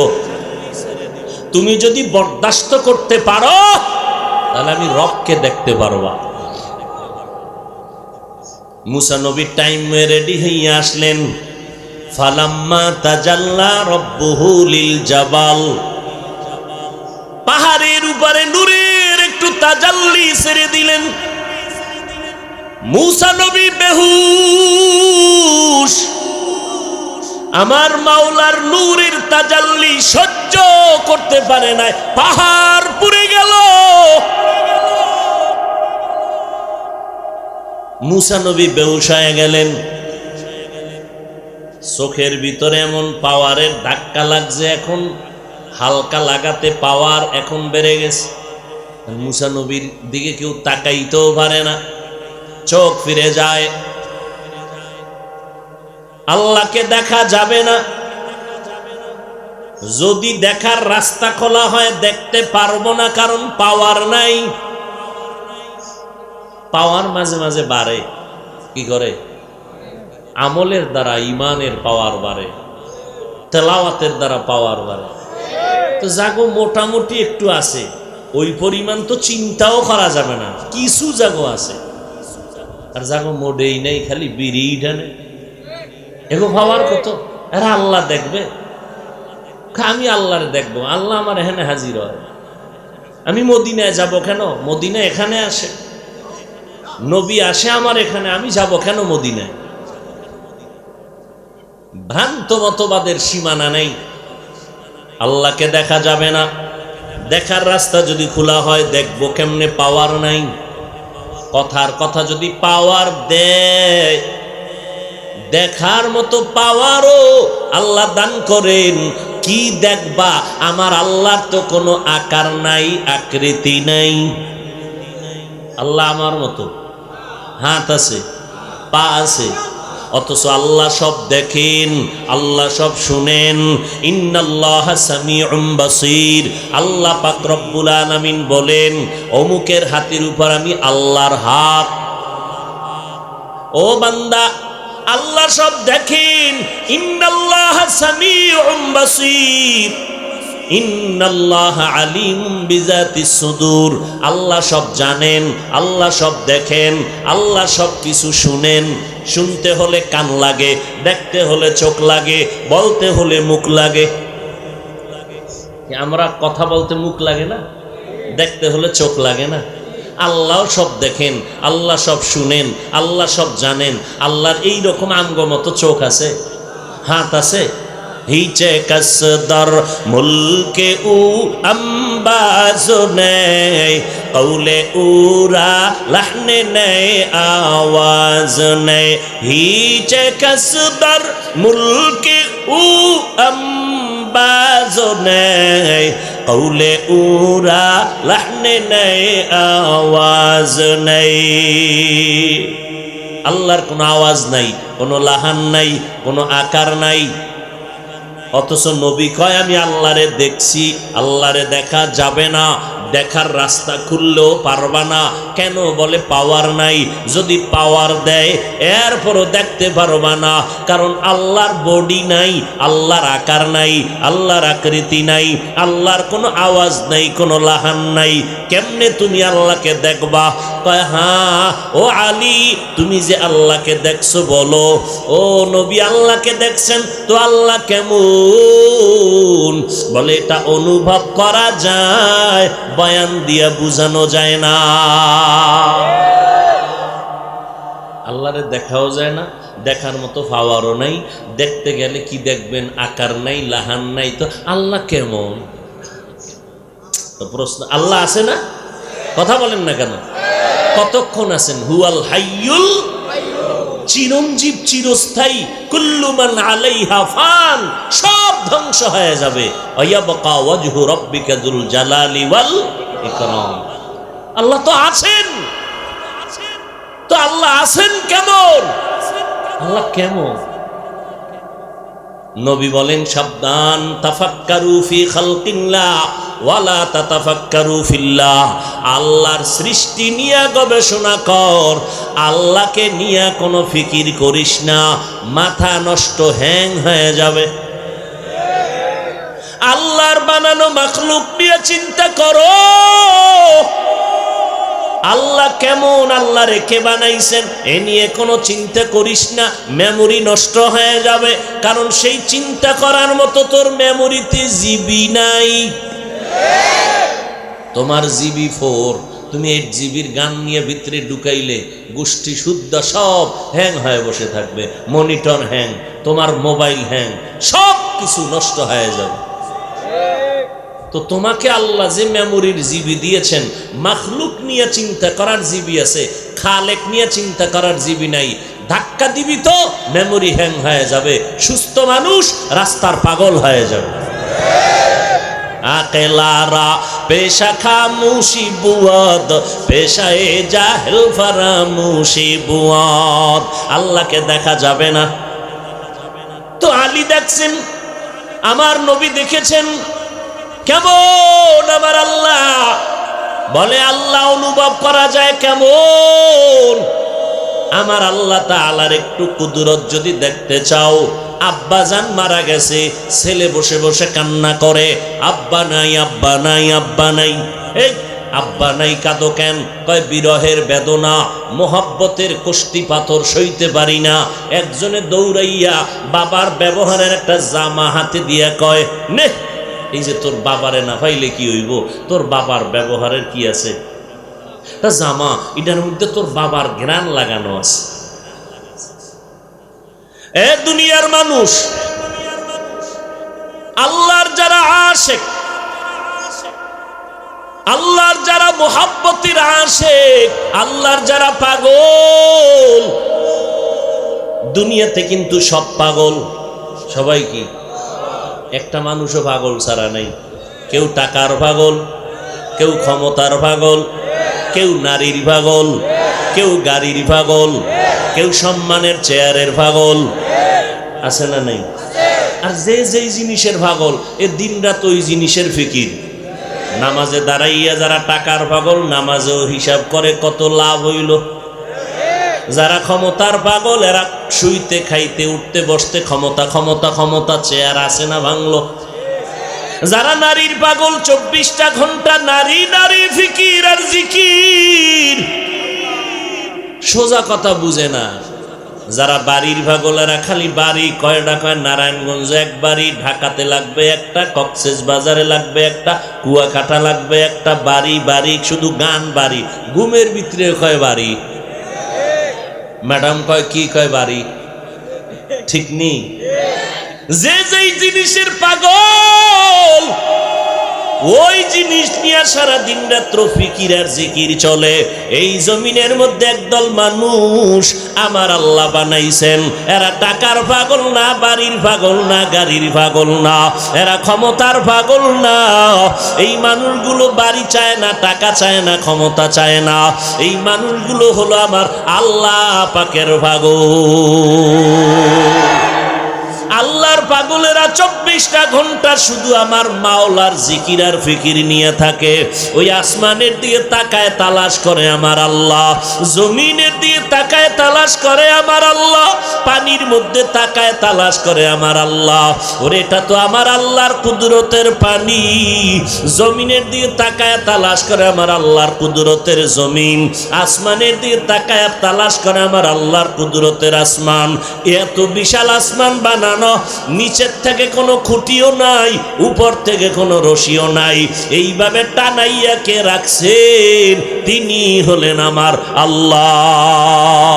তুমি যদি বরদাস্ত করতে পারো, তাহলে আমি রবকে দেখতে পারবা। মুসা নবী টাইমে রেডি হইয়া আসলেন। ফালাম্মা তাজাল্লা রব্বুহু লিল জাবাল, পাহাড়ের উপরে নূরের একটু তাজাল্লি ছেড়ে দিলেন। মুসা নবী বেহুশ, আমার মাওলার নূরের তাজাল্লি সহ্য করতে পারে না, পাহাড় পুড়ে গেল। মুসা নবী বেহুশ হয়ে গেলেন। চোখের ভিতরে এমন পাওয়ারের ধাক্কা লাগছে, এখন হালকা লাগাতে পাওয়ার এখন বেড়ে গেছে। মুসা নবীর দিকে কেউ তাকাইতেও পারে না, চোখ ফিরে যায়। আল্লাহকে দেখা যাবে না। যদি দেখার রাস্তা খোলা হয় দেখতে পারবো না, কারণ পাওয়ার নাই। পাওয়ার মাঝে মাঝে বাড়ে, কি করে? আমলের দ্বারা ইমানের পাওয়ার বাড়ে, তেলাওয়াতের দ্বারা পাওয়ার বাড়ে। তো জাগো মোটামুটি একটু আছে, ওই পরিমাণ তো চিন্তাও করা যাবে না, কিছু জাগো আছে। আর জাগো মোডেই নেই, খালি বিড়ি টানে। এগো ভাবার কত, এরা আল্লাহ দেখবে, আমি আল্লাহরে দেখবো, আল্লাহ আমার এখানে হাজির হয়। আমি মদিনায় যাব কেন? মদিনা এখানে আসে, নবী আসে আমার এখানে, আমি যাব কেন মদিনায়? ভ্রান্ত মতবাদের সীমানা নেই। আল্লাহকে দেখা যাবে না, দেখার রাস্তা যদি খোলা হয় দেখবো কেমনে? পাওয়ার নাই। কথার কথা যদি পাওয়ার দেয়, দেখার মতো পাওয়ারও আল্লাহ দান করেন, কি দেখবা? আমার আল্লাহর তো কোনো আকার নাই, আকৃতি নাই। আল্লাহ আমার মতো হাত আছে, পা আছে, অথচ আল্লাহ সব দেখেন, আল্লাহ সব শুনেন। ইন্নাল্লাহা সামিউম বাসীর। আল্লাহ পাক রব্বুল আলামিন বলেন, অমুকের হাতের উপর আমি আল্লাহর হাত। ও বান্দা, আল্লাহ সব দেখেন। ইন্নাল্লাহা সামিউম বাসীর, ইন্নাল্লাহা আলিমুম বিযাতিস সুদূর। আল্লাহ সব জানেন, আল্লাহ সব দেখেন, আল্লাহ সব কিছু শুনেন। শুনতে হলে কান লাগে, দেখতে হলে চোখ লাগে, বলতে হলে মুখ লাগে। আমরা কথা বলতে মুখ লাগে না? দেখতে হলে চোখ লাগে না? আল্লাহ সব দেখেন, আল্লাহ সব শুনেন, আল্লাহ সব জানেন। আল্লাহর এই রকম আমগো চোখ আছে, হাত আছে। হিচে কসদর মুলকে উ আম্বাজ নেই, কৌলে উরা লহনে নেই, আওয়াজ নেই। হিচে কসদর মুলকে উ আম্বাজ নেই, কৌলে উরা লাহনে নেই আওয়াজ নেই। আল্লাহর কোনো আওয়াজ নাই, কোনো লাহান নাই, কোনো আকার নাই। অথচ নবী কয় আমি আল্লাহরে দেখছি। আল্লাহরে দেখা যাবে না, দেখার রাস্তা খুললেও পারবা না। কেন? বলে পাওয়ার নাই। যদি পাওয়ার দেয় এরপরও দেখতে পারবা না, কারণ আল্লাহর বডি নাই, আল্লাহর আকার নাই, আল্লাহর আকৃতি নাই, আল্লাহর কোনো আওয়াজ নাই, কোনো লাহান নাই। কেমনে তুমি আল্লাহকে দেখবা? কয় হ্যাঁ ও আলী, তুমি যে আল্লাহকে দেখছো বলো। ও নবী আল্লাহকে দেখছেন, তো আল্লাহ কেমন? বলে এটা অনুভব করা যায়, বয়ান দিয়া বুঝানো যায় না। আল্লাহরে দেখাও যায় না, দেখার মতো পাওয়ারও নাই। দেখতে গেলে কি দেখবেন? আকার নাই, লাহান নাই। তো আল্লাহ কেমন? তো প্রশ্ন, আল্লাহ আছে না? কথা বলেন না কেন? কতক্ষণ আছেন? হুয়াল হাইয়ুল, চিরঞ্জীব, চিরস্থায়ী। কুল্লু মান আলাইহা ফান, সব ধ্বংস হয়ে যাবে। ওয়ায়াবকা ওয়াজহু রাব্বিকা যুল জালালি ওয়াল ইকরাম। আল্লাহ তো আছেন। তো আল্লাহ আছেন কেমন? আল্লাহ কেমন? নবী বলেন সাবধান, তাফাক্কারু ফি খালকিল্লাহ ওয়ালা তাতাফাক্কারু ফিল্লাহ। আল্লাহর সৃষ্টি নিয়ে গবেষণা কর, আল্লাহকে নিয়ে কোনো ফিকির করিস না, মাথা নষ্ট, হ্যাং হয়ে যাবে। আল্লাহর বানানো মাখলুক নিয়ে চিন্তা করো, আল্লাহ কেমন, আল্লাহ রেখে বানাইছেন, এ নিয়ে কোনো চিন্তা করিস না, মেমোরি নষ্ট হয়ে যাবে। কারণ সেই চিন্তা করার মতো তোর মেমোরিতে জিবি নাই। তোমার জিবি 4, তুমি 8 জিবির গান নিয়ে ভিতরে ঢুকাইলে গোষ্ঠী শুদ্ধ সব হ্যাং হয়ে বসে থাকবে। মনিটর হ্যাং, তোমার মোবাইল হ্যাং, সব কিছু নষ্ট হয়ে যাবে। তো তোমাকে আল্লাহ যে মেমোরির জিবি দিয়েছেন, মাখলুক নিয়ে চিন্তা করার জিবি আছে, খালেক নিয়ে চিন্তা করার জিবি নাই। ধাক্কা দিবি তো মেমোরি হ্যাং হয়ে যাবে। সুস্থ মানুষ রাস্তার পাগল হয়ে যাবে। আকেলারা পেশা খামুশি বুয়াদ, পেশায়ে জাহেল ফারামুশি বুয়াদ। আল্লাহকে দেখা যাবে না। তো আলী দেখছেন, আমার নবী দেখেছেন কেমন আমার আল্লাহ। বলে আল্লাহ অনুভব করা যায় কেমন? আমার আল্লাহ তাআলার একটু কুদরত যদি দেখতে চাও, আব্বাজান মারা গেছে, ছেলে বসে বসে কান্না করে, আব্বা নাই, আব্বা নাই, আব্বা নাই। এই আব্বা নাই কাঁদো কেন? কয় বিরহের বেদনা, মোহাব্বতের কষ্টি পাথর সইতে পারি না। একজনে দৌড়াইয়া বাবার ব্যবহারের একটা জামা হাতে দিয়া কয়, নে এই যে তোর বাবারে না পাইলে কি হইব, তোর বাবার ব্যবহারের কি আছে? তা জামা, এটার মধ্যে তোর বাবার ঘ্রাণ লাগানো আছে। এ দুনিয়ার মানুষ, আল্লাহর যারা আশিক, আল্লাহর যারা মুহাব্বতের আশিক, আল্লাহর যারা পাগল, দুনিয়াতে কিন্তু সব পাগল। সবাই কি? একটা মানুষও পাগল ছাড়া নাই। কেউ টাকার পাগল, কেউ ক্ষমতার পাগল, কেউ নারীর পাগল, কেউ গাড়ির পাগল, কেউ সম্মানের চেয়ারের পাগল। আছে না নাই? আর যে যেই জিনিসের পাগল, এ দিনরাত ওই জিনিসের ফিকির। নামাজে দাঁড়াইয়া যারা টাকার পাগল, নামাজেও হিসাব করে কত লাভ হইল। যারা ক্ষমতার পাগল, এরা শুইতে খাইতে উঠতে বসতে ক্ষমতা ক্ষমতা ক্ষমতা, চেয়ার আছে না ভাঙলো। যারা নারীর পাগল, 24টা ঘন্টা নারী নারী ফিকির আর জিকির, সোজা কথা বুঝে না। যারা বাড়ির পাগল, এরা খালি বাড়ি, কয়টা কয় নারায়ণগঞ্জ এক বাড়ি, ঢাকাতে লাগবে একটা, কক্সেস বাজারে লাগবে একটা, কুয়াকাটা লাগবে একটা, বাড়ি বাড়ি, শুধু গান বাড়ি, ঘুমের ভিতরে কয় বাড়ি। ম্যাডাম কয় কি? কয় বাড়ি। ঠিক নেই? যে যেই জিনিসের পাগল, ওই জিনিস জিনিস নিয়ে সারা দিন রাত্র ফিকির আর জিকির চলে। এই জমিনের মধ্যে একদল মানুষ আমার আল্লাহ বানাইছেন। এরা টাকার পাগল না, বাড়ির পাগল না, গাড়ির পাগল না, এরা ক্ষমতার পাগল না। এই মানুষগুলো বাড়ি চায় না, টাকা চায় না, ক্ষমতা চায় না। এই মানুষগুলো হলো আমার আল্লাহ পাকের পাগল। আল্লাহর পাগলেরা 24টা ঘন্টা শুধু আমার মাওলার জিকির আর ফিকির নিয়ে থাকে। ওই আসমানের দিকে তাকায় তালাশ করে আমার আল্লাহ, জমিনের দিকে তাকায় তালাশ করে আমার আল্লাহ, পানির মধ্যে তাকায় তালাশ করে আমার আল্লাহ। ওরে এটা তো আমার আল্লাহর কুদরতের পানি। জমিনের দিকে তাকায় তালাশ করে আমার আল্লাহর কুদরতের জমিন, আসমানের দিকে তাকায় তালাশ করে আমার আল্লাহর কুদরতের আসমান। এত বিশাল আসমান বানানো, নিচের থেকে কোনো খুঁটিও নাই, উপর থেকে কোনো রশিও নাই, এইভাবে টানাইয়া কে রাখছেন? তিনি হলেন আমার আল্লাহ।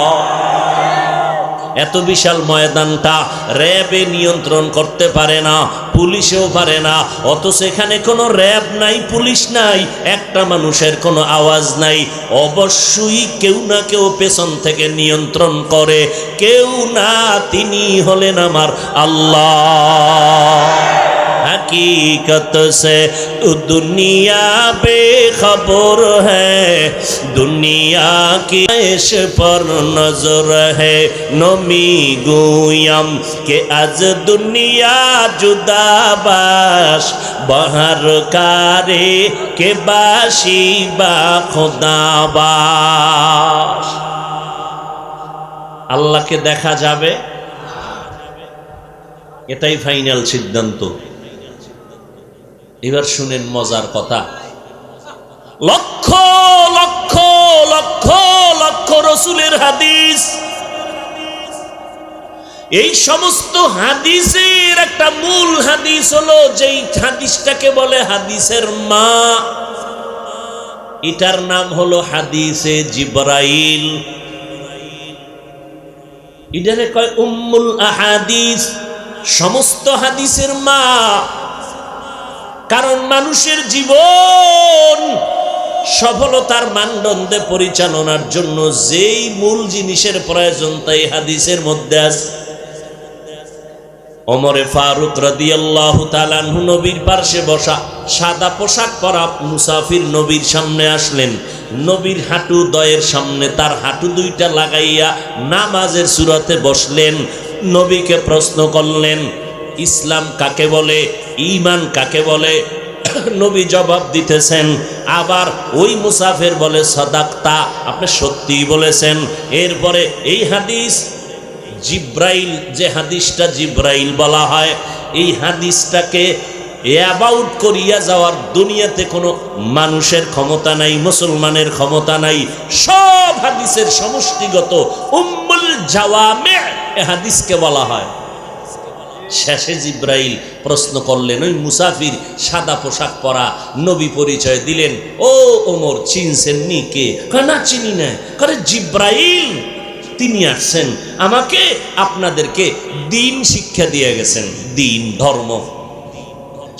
এত বিশাল ময়দানটা র্যাবে নিয়ন্ত্রণ করতে পারে না, পুলিশেও পারে না। অথচ এখানে কোনো র্যাব নাই, পুলিশ নাই, একটা মানুষের কোনো আওয়াজ নাই। অবশ্যই কেউ না কেউ পেছন থেকে নিয়ন্ত্রণ করে, কেউ না, তিনি হলেন আমার আল্লাহ। हकीकत से तो दुनिया बेखबर है, दुनिया की ऐश पर नजर है। नमी गुयम के आज दुनिया जुदा बाश, बहर कारे के बाशी बा खुदा बाश। আল্লাহকে দেখা যাবে, এটাই ফাইনাল সিদ্ধান্ত। এবার শুনেন মজার কথা। লক্ষ লক্ষ লক্ষ লক্ষ রসুলের হাদিস, এই সমস্ত হাদিসের একটা মূল হাদিস হলো, যেই হাদিসটাকে বলে হাদিসের মা, এটার নাম হলো হাদিসে জিবরাইল। এটারে কয় উম্মুল আহাদিস, সমস্ত হাদিসের মা। কারণ মানুষের জীবন সফলতার মানদণ্ডে পরিচালনার জন্য যেই মূল জিনিসের প্রয়োজন তাই হাদিসের মধ্যে আছে। ওমরে ফারুক রাদিয়াল্লাহু তাআলা আনহু নবীর পাশে বসা, সাদা পোশাক পরা মুসাফির নবীর সামনে আসলেন। নবীর হাঁটু দয়ের সামনে তার হাঁটু দুইটা লাগাইয়া নামাজের সুরাতে বসলেন। নবীকে প্রশ্ন করলেন, ইসলাম কাকে বলে, ঈমান কাকে বলে? নবী জবাব দিতেছেন। আবার ওই মুসাফির বলে, সাদাক্তা, আপনি সত্যিই বলেছেন। এরপরে এই হাদিস জিব্রাইল, যে হাদিসটা জিব্রাইল বলা হয়, এই হাদিসটাকে অ্যাবাউট করিয়া যাওয়ার দুনিয়াতে কোনো মানুষের ক্ষমতা নাই, মুসলমানের ক্ষমতা নাই। সব হাদিসের সমষ্টিগত উম্মুল জাওয়ামি এ হাদিসকে বলা হয়। শেষে জিব্রাইল প্রশ্ন করলেন, ওই মুসাফির সাদা পোশাক পরা নবী পরিচয় দিলেন, ও ওমর, চিনছেন নি কে? না, চিনি না। করে জিব্রাইল, তিনি আসছেন আমাকে আপনাদেরকে দিন শিক্ষা দিয়ে গেছেন, দিন ধর্ম।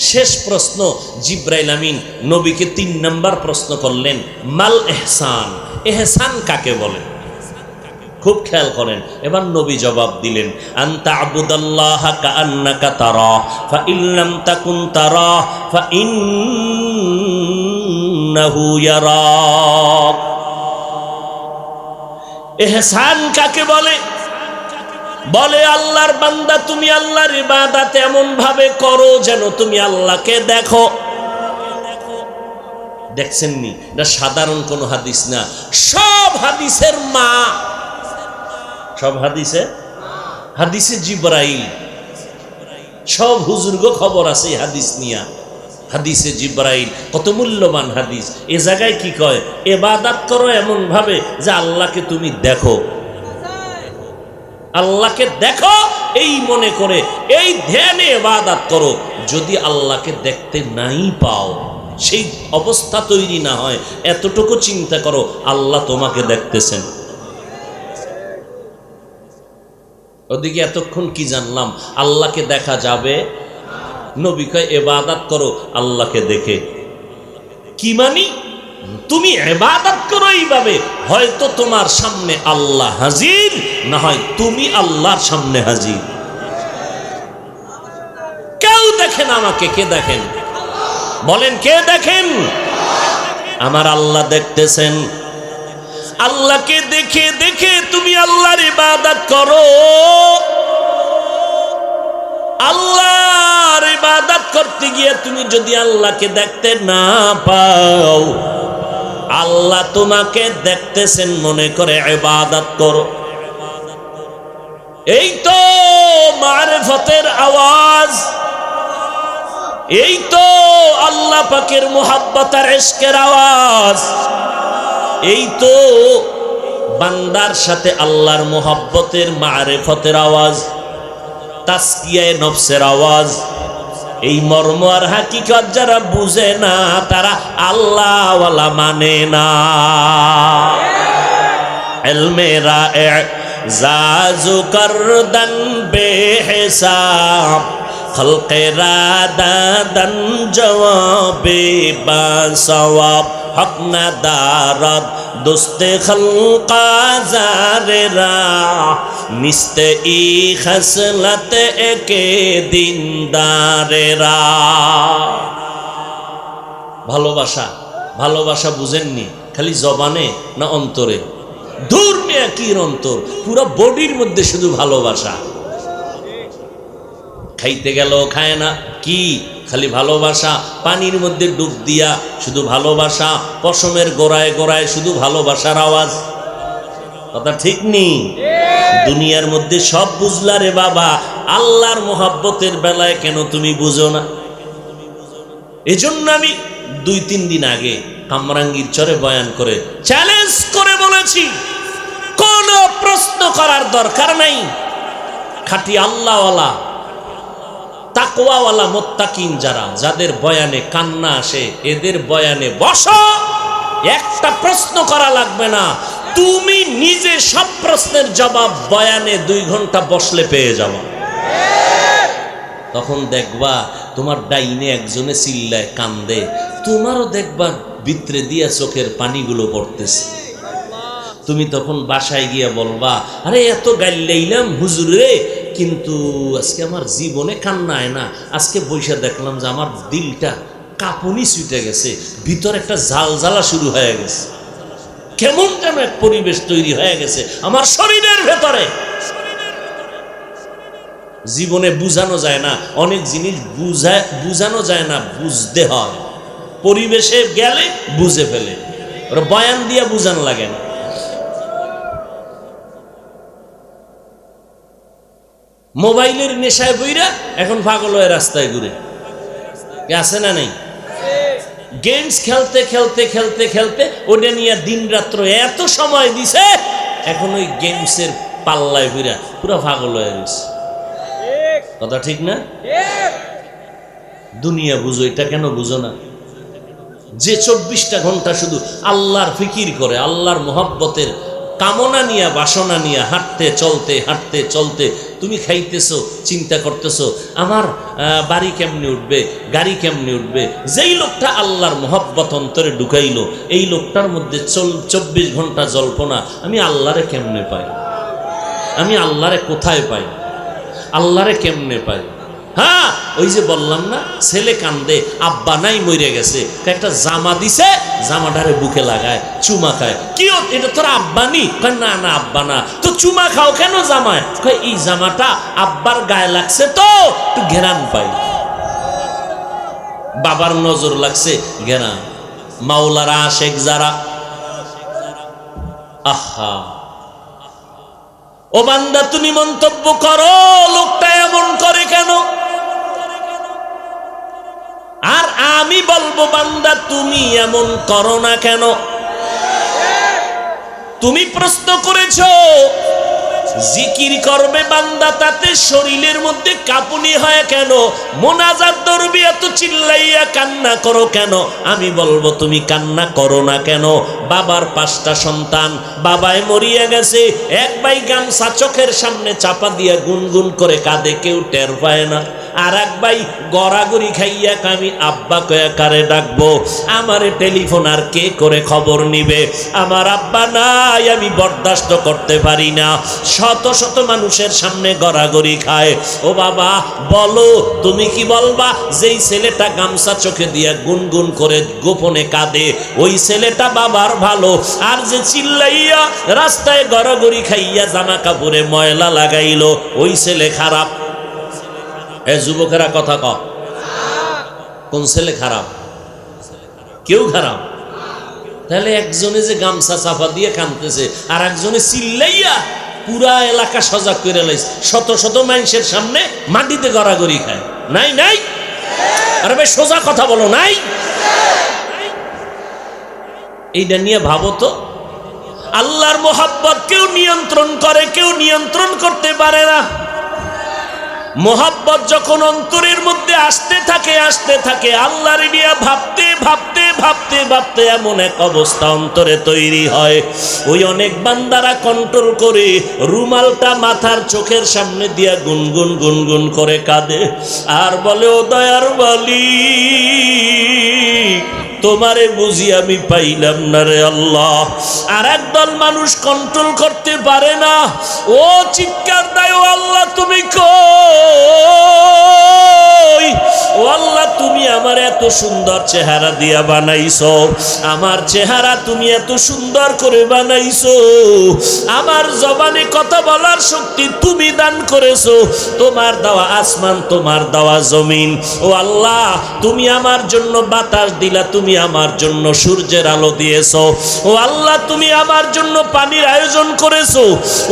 শেষ প্রশ্ন জিব্রাইল আমিন নবীকে 3 নাম্বার প্রশ্ন করলেন, মাল এহসান, এহসান কাকে বলে? খুব খেয়াল করেন। এবার নবী জবাব দিলেন, আনতা আবুদাল্লাহা কাআন্নাকা তারাহ ফা ইন লাম তাকুন তারাহ ফা ইন্নাহু ইয়ারাক। এহসান কাকে বলে? বলে আল্লাহর বান্দা, তুমি আল্লাহর ইবাদত এমন ভাবে করো যেন তুমি আল্লাহকে দেখো। দেখছেননি? না সাধারণ কোন হাদিস না, সব হাদিসের মা, সব হাদিসে জিব্রাইল। সব হুজুরগো খবর আছে হাদিস নিয়া। হাদিসে জিব্রাইল কত মূল্যবান হাদিস। এ জায়গায় কি কয়? ইবাদত করো এমন ভাবে যে আল্লাহকে তুমি দেখো, আল্লাহকে দেখো এই মনে করে, এই ধ্যানে ইবাদত করো। যদি আল্লাহকে দেখতে নাই পাও, সেই অবস্থা তৈরি না হয়, এতটুকু চিন্তা করো আল্লাহ তোমাকে দেখতেছেন। ওদিকে এতক্ষণ কি জানলাম? আল্লাহকে দেখা যাবে। নবী কয় ইবাদত করো আল্লাহকে দেখে। কি মানি? তুমি ইবাদত করো এইভাবে, হয়তো তোমার সামনে আল্লাহ হাজির, না হয় তুমি আল্লাহর সামনে হাজির। কেউ দেখেন আমাকে, কে দেখেন? বলেন কে দেখেন? আমার আল্লাহ দেখতেছেন। আল্লাহকে দেখে দেখে তুমি আল্লাহর ইবাদত করো। আল্লাহর ইবাদত করতে গিয়ে তুমি যদি আল্লাহকে দেখতে না পাও, আল্লাহ তোমাকে দেখতেছেন মনে করে ইবাদত করো। এই তো মারিফতের আওয়াজ, এই তো আল্লাহ পাকের মুহাব্বত আর ইশকের আওয়াজ, এই তো বান্দার সাথে আল্লাহর মুহাব্বতের মারিফতের আওয়াজ, তাসকিয়ায়ে নফসের আওয়াজ। এই মর্ম আর হাকিকত যারা বুঝে না তারা আল্লাহ ওয়ালা মানে না। ইলমে রায়ে জাজু করদন বেহিসাব, খলকে রাদাদন জওয়াবে বাসওয়াব, হক না দারদ দোস্তে খলকা জারেরা, নিস্তে ই খসলত একে দিনদারেরা। ভালোবাসা, ভালোবাসা বুঝেননি? খালি জবানে না অন্তরে? দূর মিয়া কি অন্তর, পুরো বডির মধ্যে শুধু ভালোবাসা। খাইতে গেল খায় না, কি খালি ভালোবাসা। পানির মধ্যে ডুব দিয়া শুধু ভালোবাসা। পশমের গোড়ায় গোড়ায় শুধু ভালোবাসার আওয়াজ। কথা ঠিক নেই? দুনিয়ার মধ্যে সব বুঝলা রে বাবা, আল্লাহর মোহাব্বতের বেলায় কেন তুমি বুঝো না? এজন্য আমি 2-3 দিন আগে কামরাঙ্গীর চরে বয়ান করে চ্যালেঞ্জ করে বলেছি, কোন প্রশ্ন করার দরকার নাই। খাঁটি আল্লাহওয়ালা তাকওয়াওয়ালা মুত্তাকিন যারা, যাদের বয়ানে কান্না আসে, এদের বয়ানে বসো। একটা প্রশ্ন করা লাগবে না, তুমি নিজে সব প্রশ্নের জবাব বয়ানে 2 ঘন্টা বসলে পেয়ে যাবে। তখন দেখবা তোমার ডাইনে একজনে চিল্লায় কান্দে, তোমারও দেখবা ভিতরে দিয়া চোখের পানিগুলো পড়তেছে। তুমি তখন বাসায় গিয়ে বলবা, আরে এত গাইলাইলাম হুজুর রে, কিন্তু আজকে আমার জীবনে কান্নায় না। আজকে বৈশা দেখলাম যে আমার দিলটা কাঁপুনি ছুটে গেছে, ভিতর একটা ঝালঝালা শুরু হয়ে গেছে, কেমন যেন এক পরিবেশ তৈরি হয়ে গেছে আমার শরীরের ভেতরে। জীবনে বুঝানো যায় না, অনেক জিনিস বুঝানো যায় না, বুঝতে হয়। পরিবেশে গেলে বুঝে ফেলে, ওরা বয়ান দিয়া বুঝান লাগে না। মোবাইলের নেশায় বইরা এখন পাগল হয়ে রাস্তায় ঘুরে, আছে না নেই? গেমস খেলতে খেলতে খেলতে খেলতে ওটা নিয়ে দিন রাত্র এত সময় দিছে, এখন ওই গেমসের পাল্লায় ঘুরা পুরো পাগল হয়ে গেছে। কথা ঠিক না? দুনিয়া বুঝো, এটা কেন বুঝো না? যে 24টা ঘন্টা শুধু আল্লাহর ফিকির করে, আল্লাহর মোহাব্বতের কামনা নিয়ে, বাসনা নিয়ে হাঁটতে চলতে হাঁটতে চলতে, তুমি খাইতেছো, চিন্তা করতেছো আমার বাড়ি কেমনে উঠবে, গাড়ি কেমনে উঠবে। যেই লোকটা আল্লাহর মোহাব্বত অন্তরে ঢুকাইলো, এই লোকটার মধ্যে 24 ঘন্টা জল্পনা, আমি আল্লাহরে কেমনে পাই, আমি আল্লাহরে কোথায় পাই, আল্লাহরে কেমনে পাই। হ্যাঁ, ওই যে বললাম না, ছেলে কান্দে, আব্বা নাই মরে গেছে, একটা জামা দিছে, জামাটারে বুকে লাগায়, চুমা খায়। কি এটা তোর আব্বা নি? না না আব্বা না। তো চুমা খাও কেন জামায়? এই জামাটা আব্বার গায়ে লাগছে তো একটু ঘেরান পাই। বাবার নজর লাগছে, ঘেরান। মাওলারা আশেক যারা, আহা ও বান্দা, তুমি মন্তব্য করো লোকটা এমন করে কেন, আর আমি বলবো বান্দা তুমি এমন করো না কেন। তুমি প্রশ্ন করেছো জিকির করবে বান্দা, তাতে শরীরের মধ্যে কাঁপুনি হয় কেন? মোনাজাত ধরবি, এত চিল্লাইয়া কান্না করো কেন? আমি বলবো তুমি কান্না করো না কেন? বাবার 5টা সন্তান, বাবায় মরিয়া গেছে, এক ভাই গামছা চোখের সামনে চাপা দিয়া গুনগুন করে কাঁদে, কেউ টের পায় না। আর এক ভাই গড়াগড়ি খাইয়া আমি আব্বা কয়া কারে ডাকবো, আমারে টেলিফোন আর কে করে খবর নিবে, আমার আব্বা নাই, আমি বরদাস্ত করতে পারি না। শত শত মানুষের সামনে গড়াগড়ি খায়। ও বাবা বলো, তুমি কি বলবা যেই ছেলেটা গামছা চোখে দিয়া গুনগুন করে গোপনে কাঁদে ওই ছেলেটা বাবার ভালো, আর যে চিল্লাইয়া রাস্তায় গড়াগড়ি খাইয়া জামা কাপড়ে ময়লা লাগাইলো ওই ছেলে খারাপ? এ যুবকেরা কথা কও, কোন ছেলে খারাপ? কেউ খারাপ? তাহলে একজনে যে গামছা চাপা দিয়ে কাঁদতেছে আর একজনে চিল্লাইয়া পুরা এলাকা সজাগ করে লাইছে, শত শত মানুষের সামনে মাটিতে গড়াগড়ি খায়। নাই নাই? আরে ভাই সোজা কথা বলো, নাই? এইটা নিয়ে ভাবো তো। আল্লাহর মোহাব্বত কেউ নিয়ন্ত্রণ করে, কেউ নিয়ন্ত্রণ করতে পারে না। মোহাব্বত যখন অন্তরের মধ্যে আসতে থাকে আল্লাহর নিয়ে ভাবতে ভাবতে ভাবতে ভাবতে এমন এক অবস্থা অন্তরে তৈরি হয়, ওই অনেক বান্দারা কন্ট্রোল করে রুমালটা মাথার চোখের সামনে দিয়া গুনগুন গুনগুন করে কাঁদে আর বলে, ও দয়ার মালিক তোমারে বুঝি আমি পাইলাম না রে আল্লাহ। আর একদল মানুষ কন্ট্রোল করতে পারে না, ও চিৎকার দেয়, ও আল্লাহ তুমি কই? ও আল্লাহ তুমি আমার এত সুন্দর চেহারা দিয়া বানাইছো, আমার চেহারা তুমি এত সুন্দর করে বানাইছো, আমার জবানে কথা বলার শক্তি তুমি দান করেছো, তোমার দেওয়া আসমান, তোমার দেওয়া জমিন। ও আল্লাহ তুমি আমার জন্য বাতাস দিলা, তুমি আমার জন্য সূর্যের আলো দিয়েছো। ও আল্লাহ তুমি আমার জন্য পানির আয়োজন করেছো,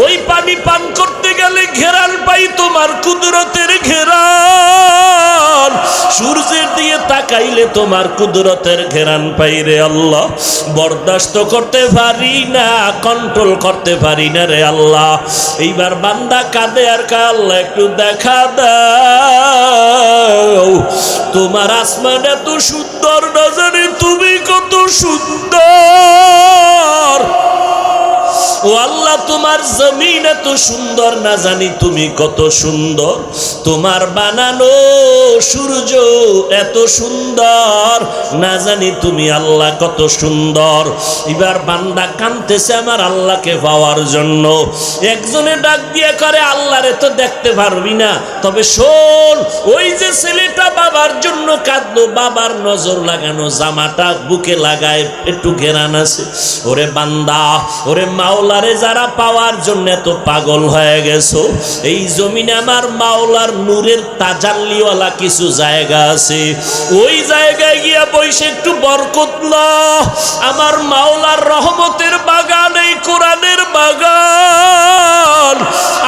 ওই পানি পান করতে গেলে ঘেরান পাই তোমার কুদরতের ঘেরান, সূর্যের দিকে তাকাইলে তোমার কুদরতের ঘেরান পাই রে আল্লাহ। বরদাস্ত করতে পারি না, কন্ট্রোল করতে পারি না রে আল্লাহ। এইবার বান্দা কাঁদে আর কায়, আল্লাহ একটু দেখা দাও, তোমার আসমান এত সুন্দর না জানি তুমি কত সুন্দর, ও আল্লাহ তোমার জমিন এত সুন্দর না জানি তুমি কত সুন্দর, তোমার বানানো সূর্য এত সুন্দর না জানি তুমি আল্লাহ কত সুন্দর। এবার বান্দা কাঁদতেছে আমার আল্লাহকে পাওয়ার জন্য। একজনে ডাক দিয়ে করে, আল্লাহরে তো দেখতে পারবি না, তবে শোন, ওই যে ছেলেটা বাবার জন্য কাঁদলো, বাবার নজর লাগানো জামাটা বুকে লাগায় একটু ঘেরান আছে। ওরে বান্দা, ওরে মাওলারে যারা পাওয়ার জন্য এত পাগল হয়ে গেছো, এই জমিনে আমার মাওলার নূরের তাজাল্লিওয়ালা কিছু জায়গা আছে, ওই জায়গায় গিয়া বসে একটু বরকত নাও। আমার মাওলার রহমতের বাগান, এই কোরআনের বাগান।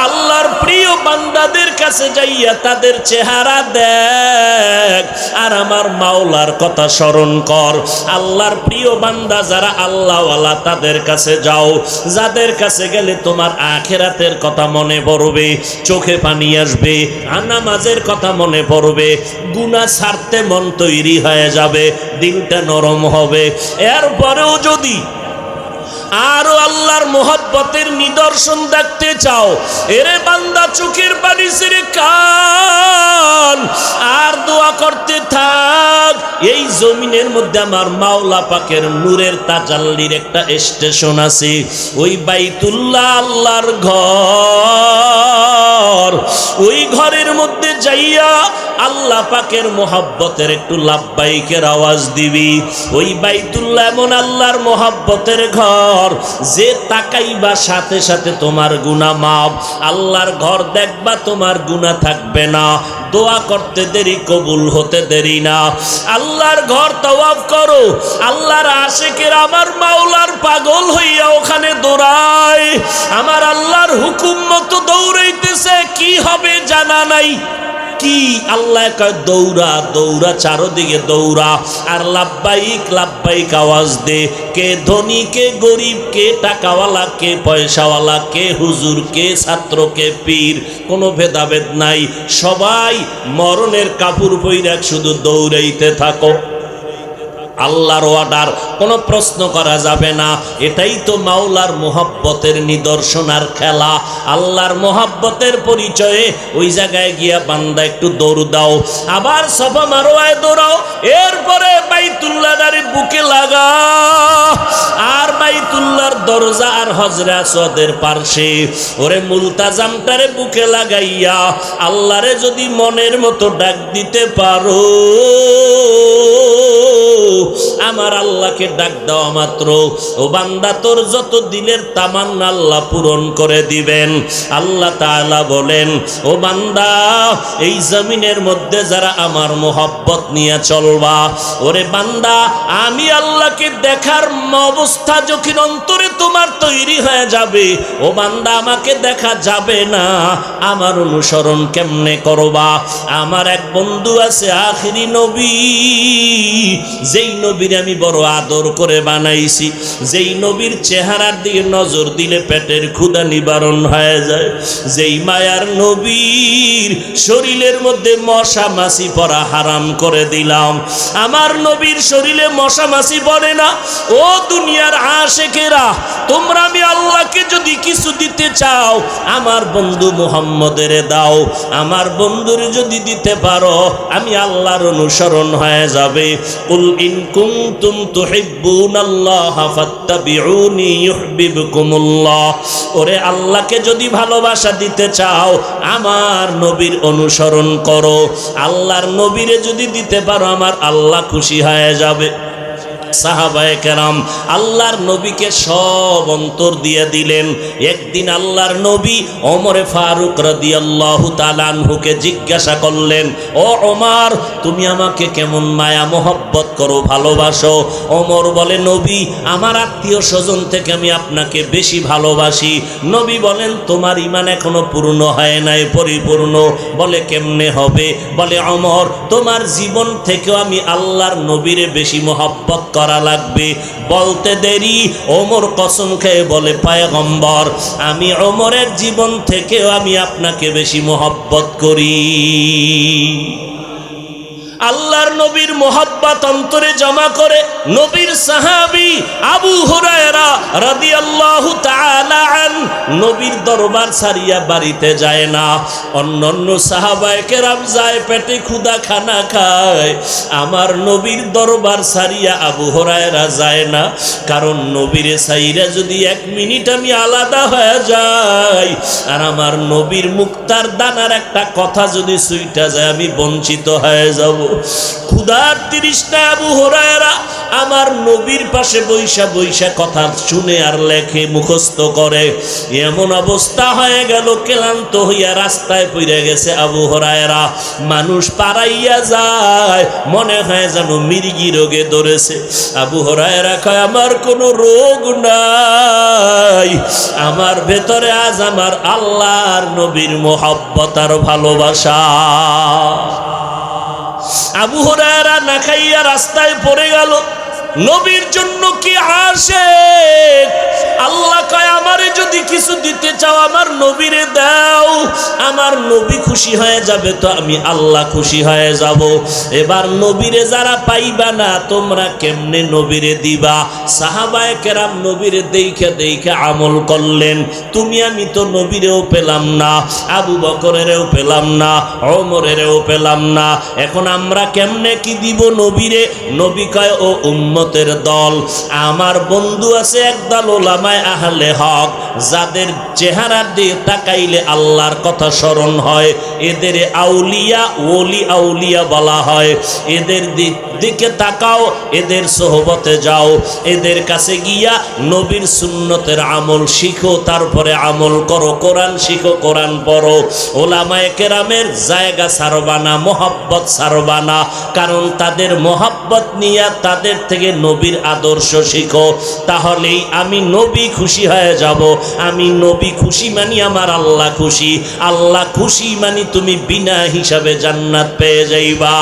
আল্লাহর প্রিয় বান্দাদের কাছে যাইয়া তাদের চেহারা দেখ আর আমার মাওলার কথা স্মরণ কর। আল্লাহর প্রিয় বান্দা যারা আল্লাহওয়ালা তাদের কাছে যাও, যাদের কাছে গেলে তোমার আখিরাতের কথা মনে পড়বে, চোখে পানি আসবে, নামাজের কথা মনে পড়বে, গুনাহ ছাড়তে মন তৈরি হয়ে যাবে, দিলটা নরম হবে। এরপরেও যদি আরো আল্লাহর মোহাব্বতের নিদর্শন দেখতে চাও, এরে বান্দা চোখের পানি ছেড়ে কান আর দোয়া করতে থাক। এই জমিনের মধ্যে আমার মাওলা পাকের নূরের তাজাল্লির একটা স্টেশন আছে, ওই বাইতুল্লাহ আল্লাহর ঘর, ওই ঘরের মধ্যে যাইয়া আল্লাহ পাকের মোহাব্বতের একটু লাব্বাইকের আওয়াজ দিবি। ওই বাইতুল্লাহ এমন আল্লাহর মোহাব্বতের ঘর যে তাকাইবা সাথে সাথে তোমার গুনাহ মাফ। আল্লাহর ঘর দেখবা তোমার গুনাহ থাকবে না, দোয়া করতে দেরি কবুল হতে দেরি না। আল্লাহর ঘর তওয়াফ করো, আল্লাহর আশিকের আমার মাওলার পাগল হইয়া ওখানে দৌড়ায়, আমার আল্লাহর হুকুম মতো দৌড়াইতেছে, কি হবে জানা নাই। কি আল্লাহ কয় দৌড়া দৌড়া, চারদিকে দৌড়া আর লাব্বাইক লাব্বাইক আওয়াজ দে। কে ধনী কে গরিব, কে টাকাওয়ালা কে পয়সাওয়ালা, কে হুজুর কে ছাত্র কে পীর, কোনো ভেদাভেদ নাই, সবাই মরণের কাপড় পইরা শুধু দৌড়াইতে থাকো। আল্লাহর অর্ডার, কোনো প্রশ্ন করা যাবে না। এটাই তো মাওলার মোহাব্বতের নিদর্শন আর খেলা। আল্লাহর মোহাব্বতের পরিচয়ে ওই জায়গায় গিয়া বান্দা একটু দৌড় দাও, আবার সাফা মারওয়ায় দৌড়াও, এরপরে বাইতুল্লাহর বুকে লাগা, আর বাইতুল্লাহর দরজা আর হজরে আসওয়াদের পার্শ্বে ওরে মুলতাজামটারে বুকে লাগাইয়া আল্লাহরে যদি মনের মতো ডাক দিতে পারো, আমার আল্লাহকে ডাক দেওয়া মাত্র ও বান্দা তোর যত দিলের তামান্না আল্লাহ পূরণ করে দিবেন। আল্লাহ তাআলা বলেন, ও বান্দা এই জমিনের মধ্যে যারা আমার মোহাব্বত নিয়ে চলবা, ওরে বান্দা আমি আল্লাহকে দেখার অবস্থা যখন অন্তরে তোমার তৈরি হয়ে যাবে, ও বান্দা আমাকে দেখা যাবে না, আমার অনুসরণ কেমনে করবা? আমার এক বন্ধু আছে আখিরি নবী, যেই নবীর আমি বড় আদর করে বানাইছি, যেই নবীর চেহারার দিকে নজর দিলে পেটের ক্ষুধা নিবারণ হয়ে যায়, যেই মায়ার নবীর শরীরের মধ্যে মশা মাছি পড়া হারাম করে দিলাম। আমার নবীর শরীরে মশা মাছি পড়ে না। ও দুনিয়ার আশেকেরা, তোমরা আমি আল্লাহকে যদি কিছু দিতে চাও আমার বন্ধু মুহাম্মদের দাও। আমার বন্ধুর যদি দিতে পারো আমি আল্লাহর অনুসরণ হয়ে যাবে। কুল ইন কুনতুম তুহিব্বুনাল্লাহ ফাত্তাবিউনি ইউহিব্বুকুমুল্লাহ। ওরে আল্লাহকে যদি ভালোবাসা দিতে চাও আমার নবীর অনুসরণ করো। আল্লাহর নবীরে যদি দিতে পারো আমার আল্লাহ খুশি হয়ে যাবে। সাহাবায়ে কেরাম আল্লাহর নবীকে সব অন্তর দিয়ে দিলেন। একদিন আল্লাহর নবী ওমরে ফারুক রাদিয়াল্লাহু তাআলা আনহুকে জিজ্ঞাসা করলেন, ও ওমর তুমি আমাকে কেমন মায়া মোহব্বত করো, ভালোবাসো? ওমর বলে, নবী আমার আত্মীয় স্বজন থেকে আমি আপনাকে বেশি ভালোবাসি। নবী বলেন, তোমার ঈমান এখনো পূর্ণ হয় নাই, পরিপূর্ণ। বলে, কেমনে হবে? বলে, ওমর তোমার জীবন থেকেও আমি আল্লাহর নবীরে বেশি মোহব্বত করা লাগবে। বলতে দেরি ওমর কসম খেয়ে বলে, পয়গম্বর আমি ওমরের জীবন থেকেও আমি আপনাকে বেশি মোহব্বত করি। আল্লাহর নবীর মোহাব্বত অন্তরে জমা করে নবীর সাহাবী আবু হুরায়রা রাদিয়াল্লাহু তাআলা আন নবীর দরবার ছাড়িয়া বাড়িতে যায় না। অন্যান্য সাহাবায়ে কেরাম যায়, পেটে ক্ষুধা খানা খায়। আমার নবীর দরবার ছাড়িয়া আবু হুরায়রা যায় না, কারণ নবীরে ছাইরা যদি এক মিনিট আমি আলাদা হয়ে যাই আর আমার নবীর মুক্তার দানার একটা কথা যদি সুইটা যায় আমি বঞ্চিত হয়ে যাব। ক্ষুধার তৃষ্ণা আবু হুরায়রা আমার নবীর পাশে বৈশা বৈশা কথা শুনে আর লেখে মুখস্থ করে। এমন অবস্থা হয়ে গেল, ক্লান্ত হইয়া রাস্তায় পড়ে গেছে আবু হুরায়রা। মানুষ পারাইয়া যায়, মনে হয় যেন মির্গি রোগে ধরেছে। আবু হুরায়রা কয়, আমার কোনো রোগ নাই, আমার ভেতরে আজ আমার আল্লাহর নবীর মোহাব্বত আর ভালোবাসা। আবু হুরায়রা না খাইয়া রাস্তায় পড়ে গেল। নবীর জন্য কি আশিক। আল্লাহ কয়, আমারে যদি কিছু দিতে চাও আমার নবীরে দাও, আমার নবী খুশি হয়ে যাবে তো আমি আল্লাহ খুশি হয়ে যাব। এবার নবীরে যারা পাইবা না তোমরা কেমনে নবীরে দিবা? সাহাবায়ে কেরাম নবীরে দেখে দেখে আমল করলেন। তুমি আমি তো নবীরেও পেলাম না, আবু বকরেরও পেলাম না, ওমরেরও পেলাম না, এখন আমরা কেমনে কি দিব নবীরে? নবী কয়, ও উম্মতের দল, আমার বন্ধু আছে একদল ওলামায়ে আহলে হক, যাদের চেহারার দিকে তাকাইলে আল্লাহর কথা স্মরণ হয়, এদের আউলিয়া ওলি আউলিয়া বলা হয়। এদের দিকে তাকাও, এদের সোহবতে যাও, এদের কাছে গিয়া নবীর সুন্নতের আমল শিখো, তারপরে আমল করো, কোরআন শিখো, কোরআন পড়ো। ওলামায়ে কেরামের জায়গা ছাড়বা না, মোহাব্বত ছাড়বা না, কারণ তাদের মোহাব্বত নিয়ে তাদের থেকে নবীর আদর্শ শিখো। তাহলেই আমি নবী খুশি হয়ে যাব। আমি নবী খুশি মানি আমার আল্লাহ খুশি, আল্লাহ খুশি মানি তুমি বিনা হিসাবে জান্নাত পেয়ে যাইবা।